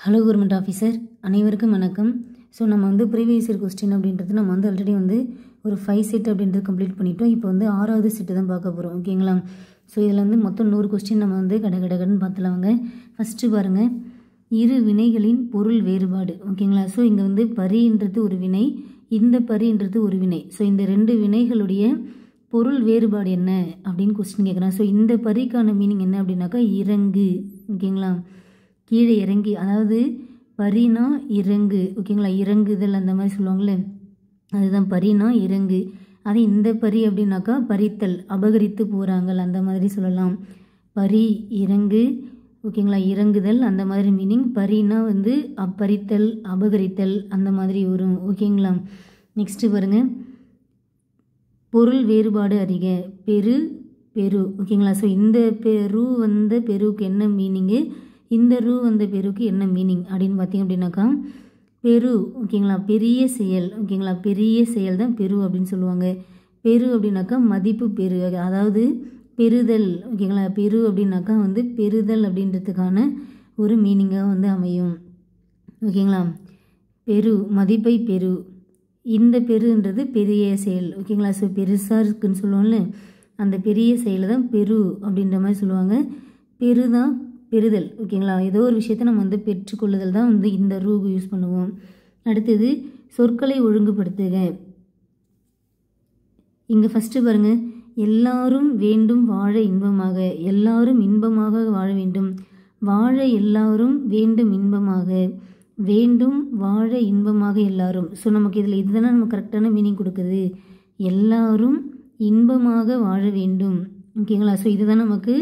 Hello government officer, அனைவருக்கும் வணக்கம். So நம்ம வந்து ப்ரீவியஸ் இயர் கொஸ்டின் அப்படின்றது நம்ம வந்து ஆல்ரெடி வந்து ஒரு 5 செட் அப்படின்றது கம்ப்ளீட் பண்ணிட்டோம். இப்போ வந்து 6வது செட்டு தான் பார்க்க போகிறோம். ஓகேங்களா? ஸோ இதில் வந்து மொத்தம் 100 கொஸ்டின் நம்ம வந்து கடகடன்னு பார்த்துலாங்க. ஃபஸ்ட்டு பாருங்கள், இரு வினைகளின் பொருள் வேறுபாடு. ஓகேங்களா? ஸோ இங்கே வந்து பரின்றது ஒரு வினை, இந்த பரின்றது ஒரு வினை. ஸோ இந்த ரெண்டு வினைகளுடைய பொருள் வேறுபாடு என்ன அப்படின்னு கொஸ்டின் கேட்குறேன். ஸோ இந்த பரிக்கான மீனிங் என்ன அப்படின்னாக்கா இறங்கு. ஓகேங்களா? கீழே இறங்கி, அதாவது பரினா இறங்கு. ஓகேங்களா? இறங்குதல் அந்த மாதிரி சொல்லுவாங்களே, அதுதான் பரினா இறங்கு. அதே இந்த பரி அப்படின்னாக்கா பறித்தல், அபகரித்து போகிறாங்கள் அந்த மாதிரி சொல்லலாம். பரி இறங்கு. ஓகேங்களா? இறங்குதல் அந்த மாதிரி மீனிங். பரினா வந்து பறித்தல், அபகரித்தல் அந்த மாதிரி வரும். ஓகேங்களா? நெக்ஸ்ட்டு பாருங்கள், பொருள் வேறுபாடு அறிக. பெரு பெரு. ஓகேங்களா? ஸோ இந்த பெரு வந்த பெருவுக்கு என்ன மீனிங்கு, இந்த ரூ வந்த பெருக்கு என்ன மீனிங் அப்படின்னு பார்த்தீங்க அப்படின்னாக்கா பெரு. ஓகேங்களா? பெரிய செயல். ஓகேங்களா? பெரிய செயல் தான் பெரு அப்படின்னு சொல்லுவாங்க. பெரு அப்படின்னாக்கா மதிப்பு பெரு, அதாவது பெறுதல். ஓகேங்களா? பெரு அப்படின்னாக்கா வந்து பெறுதல் அப்படின்றதுக்கான ஒரு மீனிங்காக வந்து அமையும். ஓகேங்களா? பெரு மதிப்பை பெரு. இந்த பெருன்றது பெரிய செயல். ஓகேங்களா? ஸோ பெருசாக இருக்குன்னு சொல்லுவோம்ல, அந்த பெரிய செயலை தான் பெரு அப்படின்ற மாதிரி சொல்லுவாங்க. பெரு தான் பெறுதல். ஓகேங்களா? ஏதோ ஒரு விஷயத்தை நம்ம வந்து பெற்றுக்கொள்ளுதல் தான் வந்து இந்த ரூக்கு யூஸ் பண்ணுவோம். அடுத்தது சொற்களை ஒழுங்குபடுத்துக. இங்கே ஃபஸ்ட்டு பாருங்கள், எல்லாரும் வேண்டும் வாழ இன்பமாக. எல்லாரும் இன்பமாக வாழ வேண்டும். வாழ எல்லாரும் வேண்டும் இன்பமாக. வேண்டும் வாழ இன்பமாக எல்லாரும். ஸோ நமக்கு இதில் இதுதானே நம்ம கரெக்டான மீனிங் கொடுக்குது. எல்லாரும் இன்பமாக வாழ வேண்டும். ஓகேங்களா? ஸோ இதுதான் நமக்கு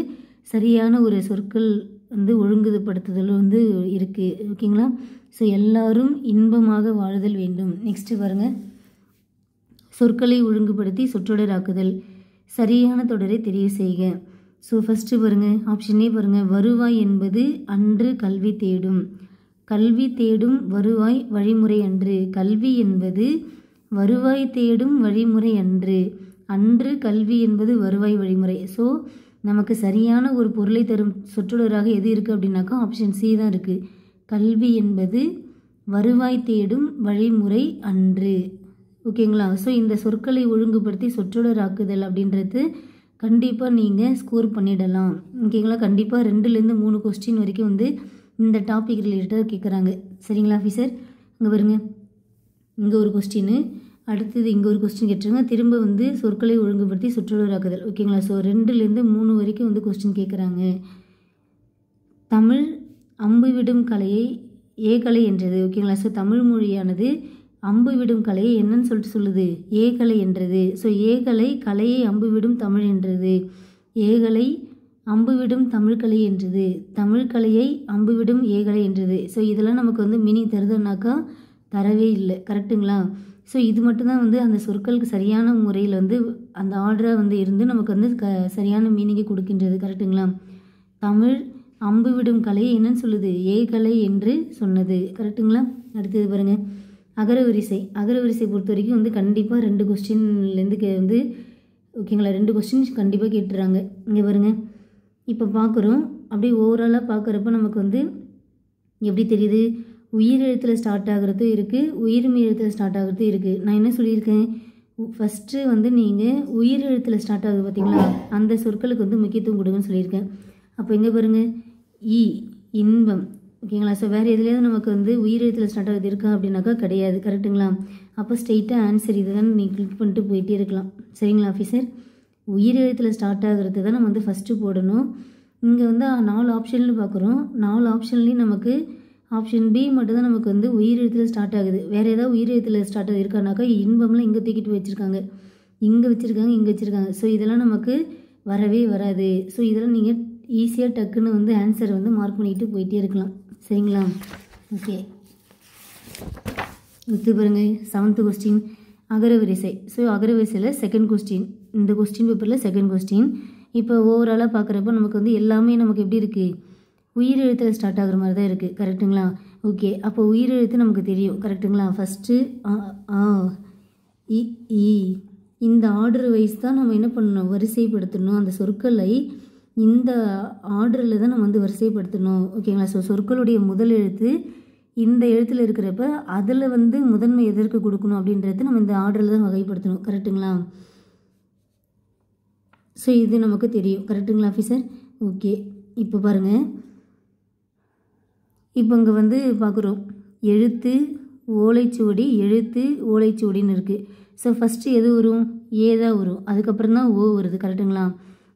சரியான ஒரு சொற்கள் வந்து ஒழுங்குபடுத்துதல் வந்து இருக்குது. ஓகேங்களா? ஸோ எல்லாரும் இன்பமாக வாழுதல் வேண்டும். நெக்ஸ்ட்டு பாருங்கள், சொற்களை ஒழுங்குபடுத்தி சொற்றொடராக்குதல். சரியான தொடரை தெரிவு செய்க. ஸோ ஃபஸ்ட்டு பாருங்கள், ஆப்ஷனே பாருங்கள், வருவாய் என்பது அன்று கல்வி தேடும். கல்வி தேடும் வருவாய் வழிமுறை அன்று. கல்வி என்பது வருவாய் தேடும் வழிமுறை அன்று. அன்று கல்வி என்பது வருவாய் வழிமுறை. ஸோ நமக்கு சரியான ஒரு பொருளை தரும் சொற்றொடராக எது இருக்குது அப்படின்னாக்கா ஆப்ஷன் சி தான் இருக்குது. கல்வி என்பது வருவாய் தேடும் வழிமுறை அன்று. ஓகேங்களா? ஸோ இந்த சொற்களை ஒழுங்குபடுத்தி சொற்றொடராக்குதல் அப்படின்றது கண்டிப்பாக நீங்கள் ஸ்கோர் பண்ணிடலாம். ஓகேங்களா? கண்டிப்பாக 2லேருந்து 3 கொஸ்டின் வரைக்கும் வந்து இந்த டாபிக் ரிலேட்டடாக கேட்குறாங்க. சரிங்களா ஆஃபீஸர்? இங்கே பாருங்க, இங்கே ஒரு கொஸ்டின், அடுத்தது இங்கே ஒரு கொஸ்டின் கேட்டுருங்க. திரும்ப வந்து சொற்களை ஒழுங்குபடுத்தி சொற்றொடராக்குதல். ஓகேங்களா? ஸோ 2லேருந்து 3 வரைக்கும் வந்து கொஸ்டின் கேட்குறாங்க. தமிழ் அம்பு விடும் கலையை ஏகலை என்றது. ஓகேங்களா? ஸோ தமிழ் மொழியானது அம்பு விடும் கலையை என்னன்னு சொல்லிட்டு சொல்லுது, ஏகலை என்றது. ஸோ ஏகலை கலையை அம்பு விடும் தமிழ் என்றது. ஏகலை அம்பு விடும் தமிழ் கலை என்றது. தமிழ் கலையை அம்பு விடும் ஏகலை என்றது. ஸோ இதெல்லாம் நமக்கு வந்து மீனிங் தருதுன்னாக்கா தரவே இல்லை. கரெக்டுங்களா? ஸோ இது மட்டும்தான் வந்து அந்த சொற்களுக்கு சரியான முறையில் வந்து அந்த ஆர்டராக வந்து இருந்து நமக்கு வந்து சரியான மீனிங்கை கொடுக்கின்றது. கரெக்டுங்களா? தமிழ் அம்பு விடும் கலையை என்னன்னு சொல்லுது, ஏகலை என்று சொன்னது. கரெக்டுங்களா? அடுத்தது பாருங்கள், அகரவரிசை. அகரவரிசை பொறுத்த வரைக்கும் வந்து கண்டிப்பாக 2 கொஸ்டின்லேருந்து வந்து ஓகேங்களா, 2 கொஸ்டின் கண்டிப்பாக கேட்டுறாங்க. இங்கே பாருங்கள், இப்போ பார்க்குறோம், அப்படியே ஓவராலாக பார்க்குறப்ப நமக்கு வந்து எப்படி தெரியுது, உயிர் எழுத்தில் ஸ்டார்ட் ஆகிறதும் இருக்குது, உயிர்மை எழுத்தில் ஸ்டார்ட் ஆகிறதும் இருக்குது. நான் என்ன சொல்லியிருக்கேன், ஃபஸ்ட்டு வந்து நீங்கள் உயிர் எழுத்தில் ஸ்டார்ட் ஆகுது பார்த்தீங்களா, அந்த சொற்களுக்கு வந்து முக்கியத்துவம் கொடுங்கன்னு சொல்லியிருக்கேன். அப்போ எங்கே பாருங்கள், இ இன்பம். ஓகேங்களா? ஸோ வேறு எதுலேயாவது நமக்கு வந்து உயிர் எழுத்தில் ஸ்டார்ட் ஆகுது இருக்கா அப்படின்னாக்கா கிடையாது. கரெக்டுங்களா? அப்போ ஸ்ட்ரெயிட்டாக ஆன்சர் இது தான் நீங்கள் கிளிக் பண்ணிட்டு போயிட்டே இருக்கலாம். சரிங்களா ஆஃபீஸர்? உயிர் எழுத்தில் ஸ்டார்ட் ஆகிறது தான் நம்ம வந்து ஃபஸ்ட்டு போடணும். இங்கே வந்து 4 ஆப்ஷன்லையும் பார்க்குறோம். 4 ஆப்ஷன்லேயும் நமக்கு ஆப்ஷன் பி மட்டும்தான் நமக்கு வந்து உயிர் எழுத்தில் ஸ்டார்ட் ஆகுது. வேறு ஏதாவது உயிர் எழுத்தில் ஸ்டார்ட் ஆகுது இருக்கானாக்கா இன்பம்லாம் இங்கே தூக்கிட்டு வச்சுருக்காங்க, இங்கே வச்சுருக்காங்க, இங்கே வச்சுருக்காங்க. ஸோ இதெல்லாம் நமக்கு வரவே வராது. ஸோ இதெல்லாம் நீங்கள் ஈஸியாக டக்குன்னு வந்து ஆன்சரை வந்து மார்க் பண்ணிட்டு போயிட்டே இருக்கலாம். சரிங்களா? ஓகே, இது பாருங்கள், 7th கொஸ்டின் அகரவரிசை. ஸோ அகரவரிசையில் செகண்ட் கொஸ்டின், இந்த கொஸ்டின் பேப்பரில் செகண்ட் கொஸ்டின். இப்போ ஓவராலாக பார்க்குறப்ப நமக்கு வந்து எல்லாமே நமக்கு எப்படி இருக்குது, உயிர் எழுத்தில் ஸ்டார்ட் ஆகிற மாதிரி தான் இருக்குது. கரெக்டுங்களா? ஓகே, அப்போ உயிர் எழுத்து நமக்கு தெரியும். கரெக்டுங்களா? ஃபஸ்ட்டு இ இந்த ஆர்டர் வைஸ் தான் நம்ம என்ன பண்ணணும், வரிசைப்படுத்தணும். அந்த சொற்களை இந்த ஆர்டரில் தான் நம்ம வந்து வரிசைப்படுத்தணும். ஓகேங்களா? ஸோ சொற்களுடைய முதல் எழுத்து இந்த எழுத்தில் இருக்கிறப்ப அதில் வந்து முதன்மை எதற்கு கொடுக்கணும் அப்படின்றது நம்ம இந்த ஆர்டரில் தான் வகைப்படுத்தணும். கரெக்டுங்களா? ஸோ இது நமக்கு தெரியும். கரெக்டுங்களா ஆஃபீஸர்? ஓகே, இப்போ பாருங்கள், இப்போ இங்கே வந்து பார்க்குறோம் எழுத்து ஓலைச்சுவடி, எழுத்து ஓலைச்சுவடின்னு இருக்குது. ஸோ ஃபஸ்ட்டு எது வரும்? ஏ தான் வரும், அதுக்கப்புறம் தான் ஓ வருது. கரெக்டுங்களா?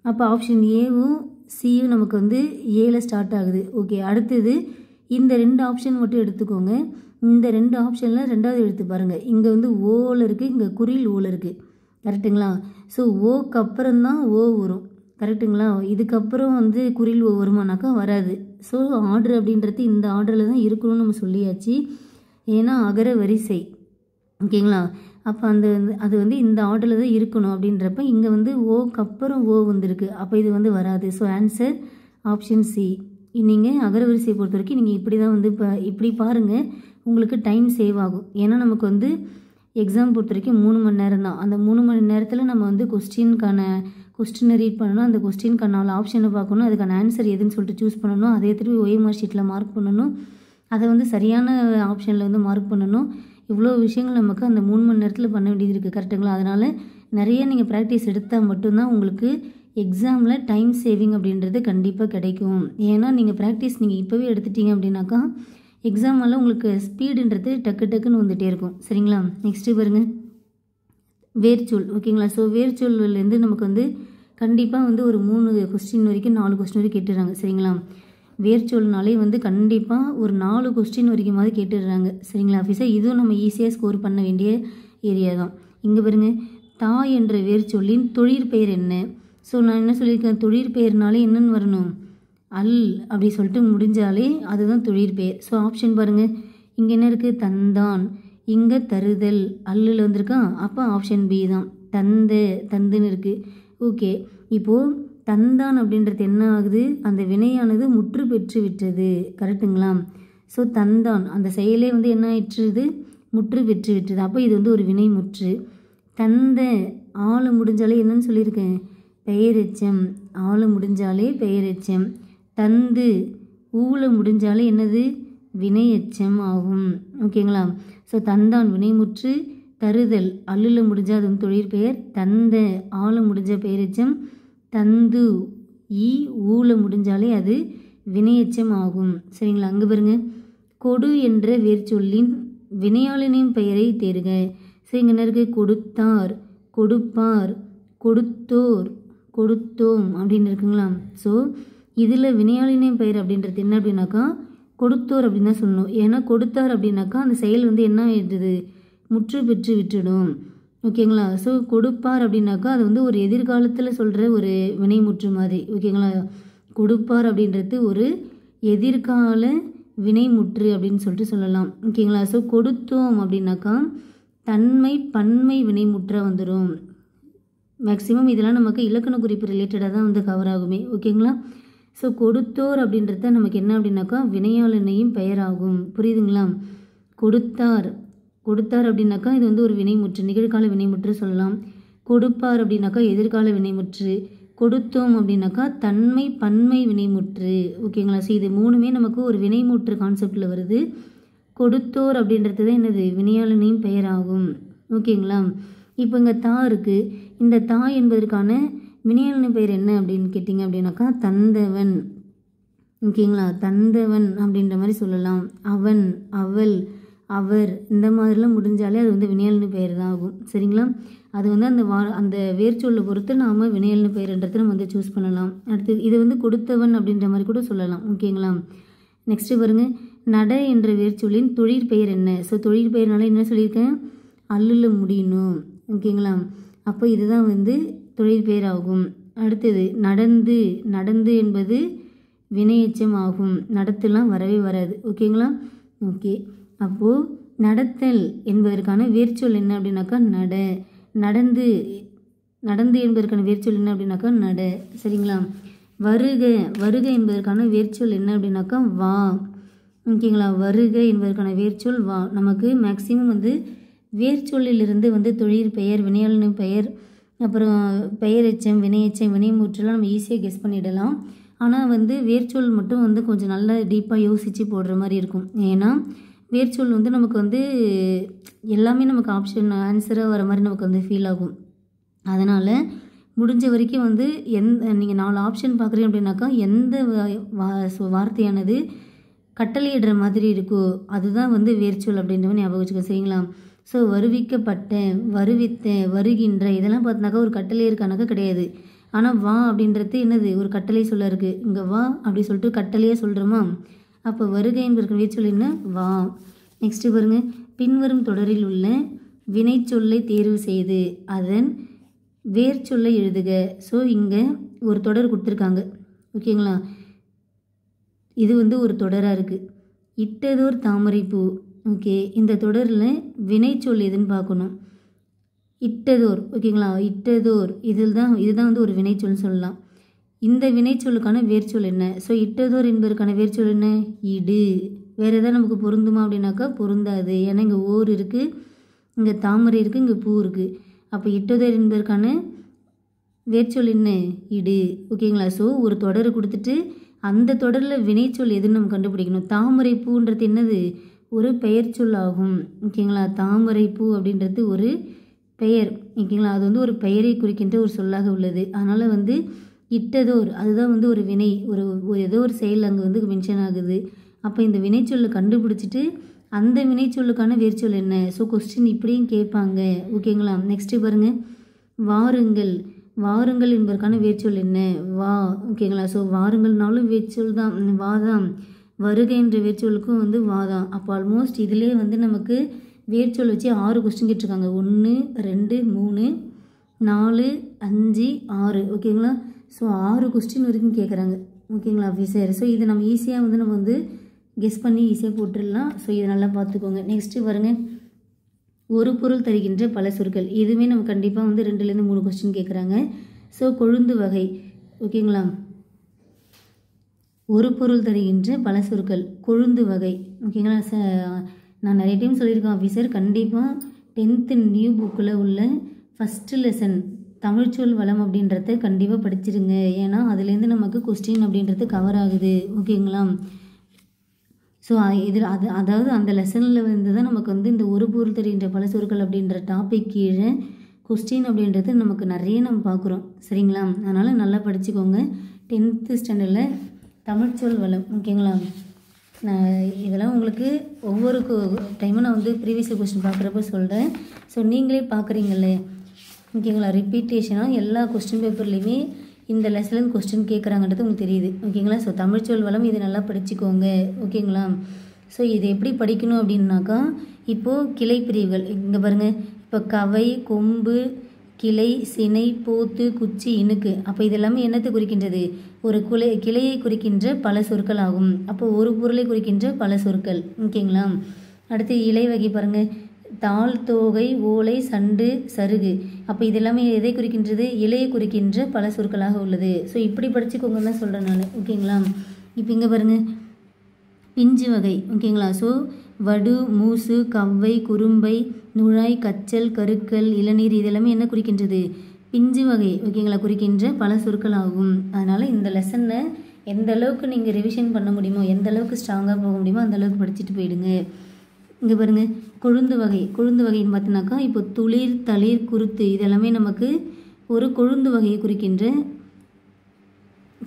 அப்போ ஆப்ஷன் ஏவும் சியும் நமக்கு வந்து ஏல ஸ்டார்ட் ஆகுது. ஓகே, அடுத்தது இந்த 2 ஆப்ஷன் மட்டும் எடுத்துக்கோங்க. இந்த 2 ஆப்ஷனில் 2வது எழுத்து பாருங்கள், இங்கே வந்து ஓவில் இருக்குது, இங்கே குறில் ஓவில் இருக்குது. கரெக்டுங்களா? ஸோ ஓக்கு அப்புறம் தான் ஓ வரும். கரெக்டுங்களா? இதுக்கப்புறம் வந்து குறில் ஓ வருமானாக்கா வராது. ஸோ ஆர்டர் அப்படின்றது இந்த ஆர்டரில் தான் இருக்கணும்னு நம்ம சொல்லியாச்சு. ஏன்னா அகர வரிசை. ஓகேங்களா? அப்போ அது வந்து இந்த ஆர்டரில் தான் இருக்கணும். அப்படின்றப்ப இங்கே வந்து ஓக்கு அப்புறம் ஓ வந்திருக்கு, அப்போ இது வந்து வராது. So answer option C. நீங்கள் அகர வரிசையை பொறுத்த வரைக்கும் நீங்கள் இப்படி தான் வந்து இப்போ இப்படி பாருங்கள், உங்களுக்கு டைம் சேவ் ஆகும். ஏன்னா நமக்கு வந்து எக்ஸாம் பொறுத்த வரைக்கும் 3 மணி நேரம் தான். அந்த 3 மணி நேரத்தில் நம்ம வந்து கொஸ்டினை ரீட் பண்ணணும், அந்த கொஸ்டினுக்கான 4 ஆப்ஷனை பார்க்கணும், அதுக்கான ஆன்சர் எதுன்னு சொல்லிட்டு சூஸ் பண்ணணும், அதை திருப்பி OMR ஷீட்டில் மார்க் பண்ணணும், அதை வந்து சரியான ஆப்ஷனில் வந்து மார்க் பண்ணணும். இவ்வளோ விஷயங்கள் நமக்கு அந்த 3 மணி நேரத்தில் பண்ண வேண்டியது இருக்குது. கரெக்டுங்களா? அதனால் நிறைய நீங்கள் ப்ராக்டிஸ் எடுத்தால் மட்டும்தான் உங்களுக்கு எக்ஸாமில் டைம் சேவிங் அப்படின்றது கண்டிப்பாக கிடைக்கும். ஏன்னா நீங்கள் ப்ராக்டிஸ் நீங்கள் இப்போவே எடுத்துட்டீங்க அப்படின்னாக்கா எக்ஸாமில் உங்களுக்கு ஸ்பீடுன்றது டக்குன்னு வந்துகிட்டே இருக்கும். சரிங்களா? நெக்ஸ்ட்டு பாருங்கள், வேர்ச்சொல். ஓகேங்களா? ஸோ வேர்ச்சொல்லேருந்து நமக்கு வந்து கண்டிப்பாக வந்து ஒரு 3 கொஸ்டின் வரைக்கும் 4 கொஸ்டின் வரைக்கும் கேட்டுடுறாங்க. சரிங்களா? வேர்ச்சொல்னாலே வந்து கண்டிப்பாக ஒரு 4 கொஸ்டின் வரைக்குமாவது கேட்டுடுறாங்க. சரிங்களா ஆஃபீஸர்? இதுவும் நம்ம ஈஸியாக ஸ்கோர் பண்ண வேண்டிய ஏரியா தான். இங்கே பாருங்க, தாய் என்ற வேர்ச்சொல்லின் தொழிற்பெயர் என்ன? ஸோ நான் என்ன சொல்லியிருக்கேன், தொழிற்பெயர்னாலே என்னென்னு வரணும், அல் அப்படி சொல்லிட்டு முடிஞ்சாலே அதுதான் தொழிற்பெயர். ஸோ ஆப்ஷன் பாருங்கள், இங்கே என்ன இருக்குது, தந்தான், இங்கே தருதல், அல்லில் வந்திருக்கா, அப்போ ஆப்ஷன் பி தான், தந்துன்னு இருக்குது. ஓகே, இப்போது தந்தான் அப்படின்றது என்ன ஆகுது, அந்த வினையானது முற்று பெற்று விட்டது. கரெக்டுங்களா? ஸோ தந்தான் அந்த செயலே வந்து என்ன ஆயிற்றுது, முற்று பெற்று விட்டது. அப்போ இது வந்து ஒரு வினை முற்று. தந்த ஆளு முடிஞ்சாலே என்னன்னு சொல்லியிருக்கேன், பெயரெச்சம். ஆளு முடிஞ்சாலே பெயரெச்சம். தந்து ஊழ முடிஞ்சாலே என்னது, வினையெச்சம் ஆகும். ஓகேங்களா? ஸோ தந்தான் வினைமுற்று, தருதல் அல்லுல முடிஞ்சால் அது வந்து தொழிற்பெயர், தந்த ஆள முடிஞ்ச பெயரெச்சம், தந்து ஈ ஊழ முடிஞ்சாலே அது வினையெச்சம் ஆகும். சரிங்களா? அங்கே பாருங்க, கொடு என்ற வேர்ச்சொல்லின் வினையாளனின் பெயரை தேர்க. ஸோ இங்கே என்ன இருக்குது, கொடுத்தார், கொடுப்பார், கொடுத்தோர், கொடுத்தோம் அப்படின்னு இருக்குங்களா? ஸோ இதில் வினையாளினின் பெயர் அப்படின்றது என்ன அப்படின்னாக்கா கொடுத்தோர் அப்படின்னு தான் சொல்லணும். ஏன்னா கொடுத்தார் அப்படின்னாக்கா அந்த செயல் வந்து என்ன ஆயிடுது, முற்று பெற்று விட்டுடும். ஓகேங்களா? ஸோ கொடுப்பார் அப்படின்னாக்கா அது வந்து ஒரு எதிர்காலத்தில் சொல்கிற ஒரு வினைமுற்று மாதிரி. ஓகேங்களா? கொடுப்பார் அப்படின்றது ஒரு எதிர்கால வினைமுற்று அப்படின்னு சொல்லிட்டு சொல்லலாம். ஓகேங்களா? ஸோ கொடுத்தோம் அப்படின்னாக்கா தன்மை பன்மை வினைமுற்றாக வந்துடும். மேக்ஸிமம் இதெல்லாம் நமக்கு இலக்கண குறிப்பு ரிலேட்டடாக தான் வந்து கவர் ஆகுமே. ஓகேங்களா? ஸோ கொடுத்தோர் அப்படின்றத நமக்கு என்ன அப்படின்னாக்கா வினையாளனையும் பெயராகும். புரியுதுங்களா? கொடுத்தார் அப்படின்னாக்கா இது வந்து ஒரு வினைமுற்று, நிகழ்கால வினைமுற்று சொல்லலாம். கொடுப்பார் அப்படின்னாக்கா எதிர்கால வினைமுற்று. கொடுத்தோம் அப்படின்னாக்கா தன்மை பன்மை வினைமுற்று. ஓகேங்களா? ஸோ இது 3மே நமக்கு ஒரு வினைமுற்று கான்செப்டில் வருது. கொடுத்தோர் அப்படின்றது தான் என்னது, வினையாளனையும் பெயராகும். ஓகேங்களா? இப்போ இங்கே தா இருக்குது, இந்த தா என்பதற்கான வினையாளனின் பெயர் என்ன அப்படின்னு கேட்டிங்க அப்படின்னாக்கா தந்தவன். ஓகேங்களா? தந்தவன் அப்படின்ற மாதிரி சொல்லலாம். அவன், அவள், அவர், இந்த மாதிரிலாம் முடிஞ்சாலே அது வந்து வினையாளனின் பெயர் தான் ஆகும். சரிங்களா? அது வந்து அந்த வேர்ச்சொல்லை பொறுத்து நாம் வினையாளனின் பெயர்ன்றதை நம்ம வந்து சூஸ் பண்ணலாம். அடுத்து இது வந்து கொடுத்தவன் அப்படின்ற மாதிரி கூட சொல்லலாம். ஓகேங்களா? நெக்ஸ்ட்டு பாருங்க, நட என்ற வேர்ச்சொல்லின் தொழிற்பெயர் என்ன? ஸோ தொழிற்பெயர்னால என்ன சொல்லியிருக்கேன், அல்லுல முடியணும். ஓகேங்களா? அப்போ இதுதான் வந்து தொழிற்பெயர் ஆகும். அடுத்தது நடந்து என்பது வினையெச்சம் ஆகும். நடத்தலாம் வரவே வராது. ஓகேங்களா? ஓகே, அப்போது நடத்தல் என்பதற்கான வேர்ச்சொல் என்ன அப்படின்னாக்கா நடந்து என்பதற்கான வேர்ச்சொல் என்ன அப்படின்னாக்கா நட. சரிங்களா? வருக என்பதற்கான வேர்ச்சொல் என்ன அப்படின்னாக்கா வா. ஓகேங்களா? வருக என்பதற்கான வேர்ச்சொல் வா. நமக்கு மேக்சிமம் வந்து வேர்ச்சொல்லிலிருந்து வந்து தொழிற்பெயர், வினையாளனின் பெயர், அப்புறம் பெயரெச்சம், வினையெச்சம், வினைமுற்றெல்லாம் நம்ம ஈஸியாக கெஸ் பண்ணிடலாம். ஆனால் வந்து வேர்ச்சொல் மட்டும் வந்து கொஞ்சம் நல்லா டீப்பாக யோசித்து போடுற மாதிரி இருக்கும். ஏன்னா வேர்ச்சொல் வந்து நமக்கு வந்து எல்லாமே நமக்கு ஆப்ஷன் ஆன்சராக வர மாதிரி நமக்கு வந்து ஃபீல் ஆகும். அதனால் முடிஞ்ச வரைக்கும் வந்து நீங்கள் 4 ஆப்ஷன் பார்க்குறீங்க அப்படின்னாக்கா எந்த வார்த்தையானது கட்டளையிடுற மாதிரி இருக்கோ அதுதான் வந்து வேர்ச்சொல் அப்படின்ற மாதிரி ஞாபகம் வச்சுக்கோ, சரிங்களா? ஸோ வருவிக்கப்பட்ட, வருவித்த, வருகின்ற இதெல்லாம் பார்த்தினாக்கா ஒரு கட்டளை இருக்கானாக்கா கிடையாது. ஆனால் வா அப்படின்றது என்னது, ஒரு கட்டளை சொல்ல இருக்குது. இங்கே வா அப்படி சொல்லிட்டு கட்டளையாக சொல்கிறோமா, அப்போ வருகை என்பதற்கு வேர்ச்சொல் என்ன, வா. நெக்ஸ்ட்டு பாருங்கள், பின்வரும் தொடரில் உள்ள வினைச்சொல்லை தேர்வு செய்து அதன் வேர்ச்சொல்லை எழுதுக. ஸோ இங்கே ஒரு தொடர் கொடுத்துருக்காங்க, ஓகேங்களா? இது வந்து ஒரு தொடராக இருக்குது. இட்டதோர் தாமரைப்பூ, ஓகே. இந்த தொடரில் வினைச்சொல் எதுன்னு பார்க்கணும். இட்டதோர், ஓகேங்களா? இட்டதோர் இதுதான் வந்து ஒரு வினைச்சொல் சொல்லலாம். இந்த வினைச்சொல்லுக்கான வேர்ச்சொல் என்ன? ஸோ இட்டதோர் என்பதற்கான வேர்ச்சொல் என்ன, இடு. வேறு எதாவது நமக்கு பொருந்துமா அப்படின்னாக்கா பொருந்தாது. ஏன்னா இங்கே ஓர் இருக்குது, இங்கே தாமரை இருக்குது, இங்கே பூ இருக்குது. அப்போ இட்டதோர் என்பதற்கான வேர்ச்சொல் என்ன, இடு, ஓகேங்களா? ஸோ ஒரு தொடர் கொடுத்துட்டு அந்த தொடரில் வினைச்சொல் எதுன்னு நம்ம கண்டுபிடிக்கணும். தாமரை பூன்றது என்னது, ஒரு பெயர் சொல் ஆகும், ஓகேங்களா? தாமரை பூ அப்படின்றது ஒரு பெயர், ஓகேங்களா? அது வந்து ஒரு பெயரை குறிக்கின்ற ஒரு சொல்லாக உள்ளது. அதனால் வந்து இட்டதோர் அதுதான் வந்து ஒரு வினை, ஒரு ஏதோ ஒரு செயல் அங்கே வந்து மென்ஷன் ஆகுது. அப்போ இந்த வினைச்சொல்லை கண்டுபிடிச்சிட்டு அந்த வினைச்சொல்லுக்கான வேர்ச்சொல் என்ன. ஸோ கொஸ்டின் இப்படியும் கேட்பாங்க, ஓகேங்களா? நெக்ஸ்ட்டு பாருங்கள், வாருங்கள். வாருங்கள் என்பதற்கான வேர்ச்சொல் என்ன, வா, ஓகேங்களா? ஸோ வாருங்கள்னாலும் வேர்ச்சொல் தான், வா தான். வருகை என்ற வேர்ச்சொல்லுக்கும் வந்து வா தான். அப்போ ஆல்மோஸ்ட் இதிலே வந்து நமக்கு வேர்ச்சொல் வச்சு 6 கொஸ்டின் கேட்டிருக்காங்க. 1 2 3 4 5 6, ஓகேங்களா? ஸோ 6 கொஸ்டின் வரைக்கும் கேட்குறாங்க, ஓகேங்களா ஆஃபீஸர்? ஸோ இதை நம்ம ஈஸியாக வந்து நம்ம வந்து கெஸ் பண்ணி ஈஸியாக போட்டுடலாம். ஸோ இதை நல்லா பார்த்துக்கோங்க. நெக்ஸ்ட்டு பாருங்கள், ஒரு பொருள் தருகின்ற பல சொற்கள். இதுவே நம்ம கண்டிப்பாக வந்து 2லேருந்து 3 கொஸ்டின் கேட்குறாங்க. ஸோ கொழுந்து வகை, ஓகேங்களா? ஒரு பொருள் தருகின்ற பல சொற்கள், கொழுந்து வகை, ஓகேங்களா? நான் நிறைய டைம் சொல்லியிருக்கேன் ஆஃபீஸர், கண்டிப்பாக 10th நியூ புக்கில் உள்ள ஃபஸ்ட்டு லெசன் தமிழ்ச்சொல் வளம் அப்படின்றத கண்டிப்பாக படிச்சிருங்க. ஏன்னா அதுலேருந்து நமக்கு கொஸ்டின் அப்படின்றது கவர் ஆகுது, ஓகேங்களா? ஸோ இதில் அதாவது அந்த லெசனில் வந்து தான் நமக்கு வந்து இந்த ஒரு பொருள் தருகின்ற பல சொற்கள் அப்படின்ற டாபிக் கீழே கொஸ்டின் அப்படின்றது நமக்கு நிறைய நம்ம பார்க்குறோம், சரிங்களா? அதனால் நல்லா படிச்சுக்கோங்க. 10th ஸ்டாண்டர்டில் தமிழ்ச்சொல் வளம், ஓகேங்களா? இதெல்லாம் உங்களுக்கு ஒவ்வொரு டைமும் நான் வந்து ப்ரீவியஸ் கொஸ்டின் பார்க்குறப்ப சொல்கிறேன். ஸோ நீங்களே பார்க்குறீங்களே, ஓகேங்களா? ரிப்பீட்டேஷனாக எல்லா கொஸ்டின் பேப்பர்லேயுமே இந்த லெசன்லேருந்து கொஸ்டின் கேட்குறாங்கன்றது உங்களுக்கு தெரியுது, ஓகேங்களா? ஸோ தமிழ்ச்சொல் வளம் இதை நல்லா படிச்சுக்கோங்க, ஓகேங்களா? ஸோ இது எப்படி படிக்கணும் அப்படின்னாக்கா, இப்போது கிளை பிரிவுகள் இங்கே பாருங்கள். இப்போ கவை, கொம்பு, கிளை, சினை, போத்து, குச்சி, இணுக்கு. அப்போ இதெல்லாமே என்னத்தை குறிக்கின்றது, ஒரு கிளையை குறிக்கின்ற பல சொற்கள் ஆகும். அப்போ ஒரு பொருளை குறிக்கின்ற பல சொற்கள், ஓகேங்களா? அடுத்து இலை வகை பாருங்கள், தாள், தோகை, ஓலை, சண்டு, சருகு. அப்போ இதெல்லாமே எதை குறிக்கின்றது, இலையை குறிக்கின்ற பல சொற்களாக உள்ளது. ஸோ இப்படி படிச்சுக்கோங்கன்னு தான் சொல்கிறேன் நான், ஓகேங்களா? இப்போ இங்கே பாருங்கள், பிஞ்சு வகை, ஓகேங்களா? ஸோ வடு, மூசு, கவ்வை, குறும்பை, நுழாய், கச்சல், கருக்கல், இளநீர் இதெல்லாமே என்ன குறிக்கின்றது, பிஞ்சு வகை, ஓகேங்களா? குறிக்கின்ற பல சொற்கள் ஆகும். அதனால் இந்த லெசனை எந்த அளவுக்கு நீங்கள் ரிவிஷன் பண்ண முடியுமோ, எந்த அளவுக்கு ஸ்ட்ராங்காக போக முடியுமோ அந்த அளவுக்கு படிச்சுட்டு போயிடுங்க. இங்கே பாருங்கள், கொழுந்து வகை. கொழுந்து வகைன்னு பார்த்தீங்கன்னாக்கா, இப்போ துளிர், தளிர், குருத்து இதெல்லாமே நமக்கு ஒரு கொழுந்து வகையை குறிக்கின்ற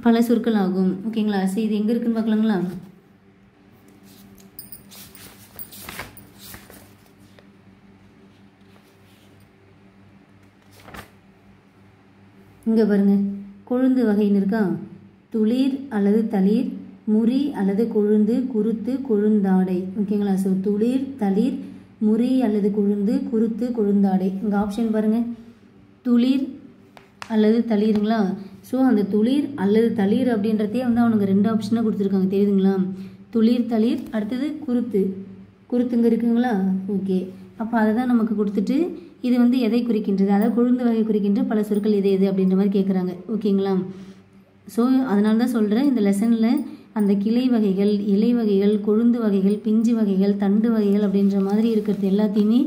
பல சொற்கள் ஆகும், ஓகேங்களா? சரி, இது எங்கே இருக்குன்னு பார்க்கலாங்களா? இங்கே பாருங்கள், கொழுந்து வகைன்னு இருக்கா, துளிர் அல்லது தளிர், முறி அல்லது கொழுந்து, குருத்து, கொழுந்தாடை, ஓகேங்களா? ஸோ துளிர், தளிர், முறி அல்லது கொழுந்து, குருத்து, கொழுந்தாடை. இங்கே ஆப்ஷன் பாருங்கள், துளிர் அல்லது தளிருங்களா? ஸோ அந்த துளிர் அல்லது தளிர் அப்படின்றதே வந்து அவனுக்கு 2 ஆப்ஷனாக கொடுத்துருக்காங்க, தெரியுதுங்களா? துளிர், தளிர், அடுத்தது குருத்து. குருத்துங்க இருக்குங்களா? ஓகே. அப்போ அதை தான் நமக்கு கொடுத்துட்டு இது வந்து எதை குறிக்கின்றது, அதாவது கொழுந்து வகை குறிக்கின்ற பல சொற்கள் எது எது அப்படின்ற மாதிரி கேட்குறாங்க, ஓகேங்களா? ஸோ அதனால தான் சொல்கிறேன், இந்த லெசனில் அந்த கிளை வகைகள், இலை வகைகள், கொழுந்து வகைகள், பிஞ்சு வகைகள், தண்டு வகைகள் அப்படின்ற மாதிரி இருக்கிறது எல்லாத்தையுமே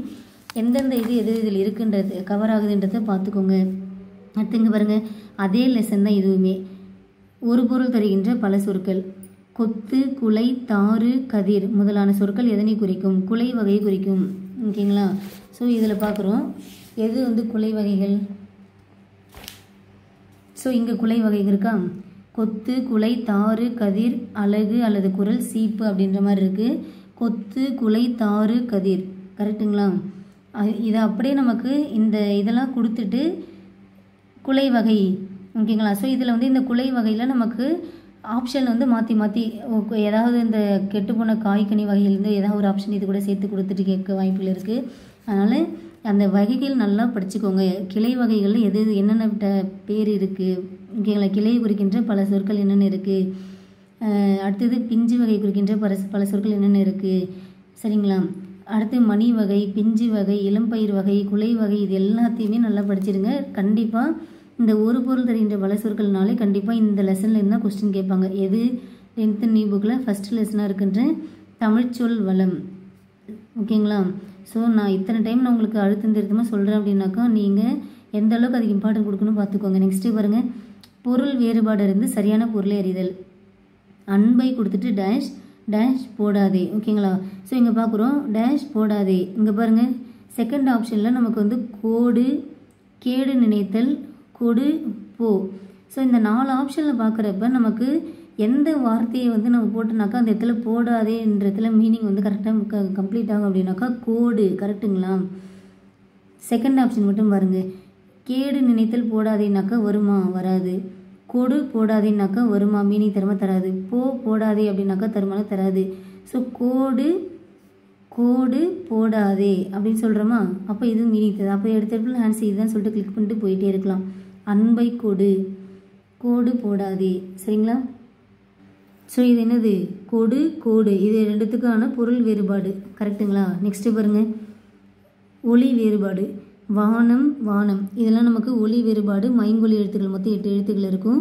எந்தெந்த இது எது இதில் இருக்குன்றது கவர் ஆகுதுன்றதை பார்த்துக்கோங்க. அடுத்து இங்கே பாருங்கள், அதே லெசன் தான் இதுவுமே. ஒரு பொருள் தருகின்ற பல சொற்கள். கொத்து, குலை, தாறு, கதிர் முதலான சொற்கள் எதனை குறிக்கும்? குலை வகையை குறிக்கும். ஓகேங்களா? ஸோ இதில் பார்க்குறோம் எது வந்து குலை வகைகள். ஸோ இங்கே குலை வகை இருக்கா? கொத்து, குலை, தாறு, கதிர், அலகு அல்லது குரல், சீப்பு அப்படின்ற மாதிரி இருக்குது. கொத்து, குலை, தாறு, கதிர். கரெக்டுங்களா? இதை அப்படியே நமக்கு இந்த இதெல்லாம் கொடுத்துட்டு குலை வகை. ஓகேங்களா? ஸோ இதில் வந்து இந்த குலை வகையில் நமக்கு ஆப்ஷன் வந்து மாற்றி மாற்றி ஏதாவது இந்த கெட்டுப்போன காய்கனி வகையிலேருந்து ஏதாவது ஒரு ஆப்ஷன் இது கூட சேர்த்து கொடுத்துட்டு கேட்க வாய்ப்புகள் இருக்குது. அதனால் அந்த வகைகள் நல்லா படிச்சுக்கோங்க. கிளை வகைகளில் எது என்னென்ன பேர் இருக்குது. ஓகேங்களா? கிளை குறிக்கின்ற பல சொற்கள் என்னென்ன இருக்குது. அடுத்தது பிஞ்சு வகை குறிக்கின்ற பல சொற்கள் என்னென்ன இருக்குது. சரிங்களா? அடுத்து மணி வகை, பிஞ்சு வகை, இளம்பயிர் வகை, குலை வகை, இது எல்லாத்தையுமே நல்லா படிச்சிடுங்க. கண்டிப்பாக இந்த ஒரு பொருள் தருகின்ற பல சொற்கள்னாலே கண்டிப்பாக இந்த லெசனில் இருந்தால் கொஸ்டின் கேட்பாங்க. எது 10th நியூ புக்கில் ஃபஸ்ட்டு லெசனாக இருக்கின்ற தமிழ்ச்சொல் வளம். ஓகேங்களா? ஸோ நான் இத்தனை டைம் நான் உங்களுக்கு அழுத்தம் திருத்தமாக சொல்கிறேன் அப்படின்னாக்கா நீங்கள் எந்த அளவுக்கு அதுக்கு இம்பார்ட்டன்ட் கொடுக்கணும்னு பார்த்துக்கோங்க. நெக்ஸ்ட்டு பாருங்கள், பொருள் வேறுபாடு இருந்து சரியான பொருளை அறிதல். அன்பை கொடுத்துட்டு டேஷ் டேஷ் போடாதே. ஓகேங்களா? ஸோ இங்கே பார்க்குறோம் டேஷ் போடாதே. இங்கே பாருங்கள், செகண்ட் ஆப்ஷனில் நமக்கு வந்து கோடு, கேடு நினைத்தல், கொடு, போ. ஸோ இந்த 4 ஆப்ஷனில் பார்க்குறப்ப நமக்கு எந்த வார்த்தையை வந்து நம்ம போட்டோம்னாக்கா அந்த இடத்துல போடாதேன்ற இடத்துல மீனிங் வந்து கரெக்டாக கம்ப்ளீட் ஆகும் அப்படின்னாக்கா கோடு. கரெக்டுங்களா? செகண்ட் ஆப்ஷன் மட்டும் பாருங்கள். கேடு நினைத்தல் போடாதேனாக்கா வருமா? வராது. கொடு போடாதேனாக்கா வருமா? மீனிங் தருமா? தராது. போ போடாதே அப்படின்னாக்கா தருமானா? தராது. ஸோ கோடு கோடு போடாதே அப்படின்னு சொல்கிறோமா? அப்போ இது மீனிங் தருது. அப்போ எடுத்த ஆன்சர் இதுதான் சொல்லிட்டு கிளிக் பண்ணிட்டு போயிட்டே இருக்கலாம். அன்பை கொடு, கோடு போடாதே. சரிங்களா? ஸோ இது என்னது? கொடு, கோடு. இது ரெண்டுத்துக்கான பொருள் வேறுபாடு. கரெக்டுங்களா? நெக்ஸ்ட்டு பாருங்கள், ஒலி வேறுபாடு. வானம், வானம், இதெல்லாம் நமக்கு ஒலி வேறுபாடு. மைங்கொலி எழுத்துக்கள் மொத்தம் 8 எழுத்துக்கள் இருக்கும்.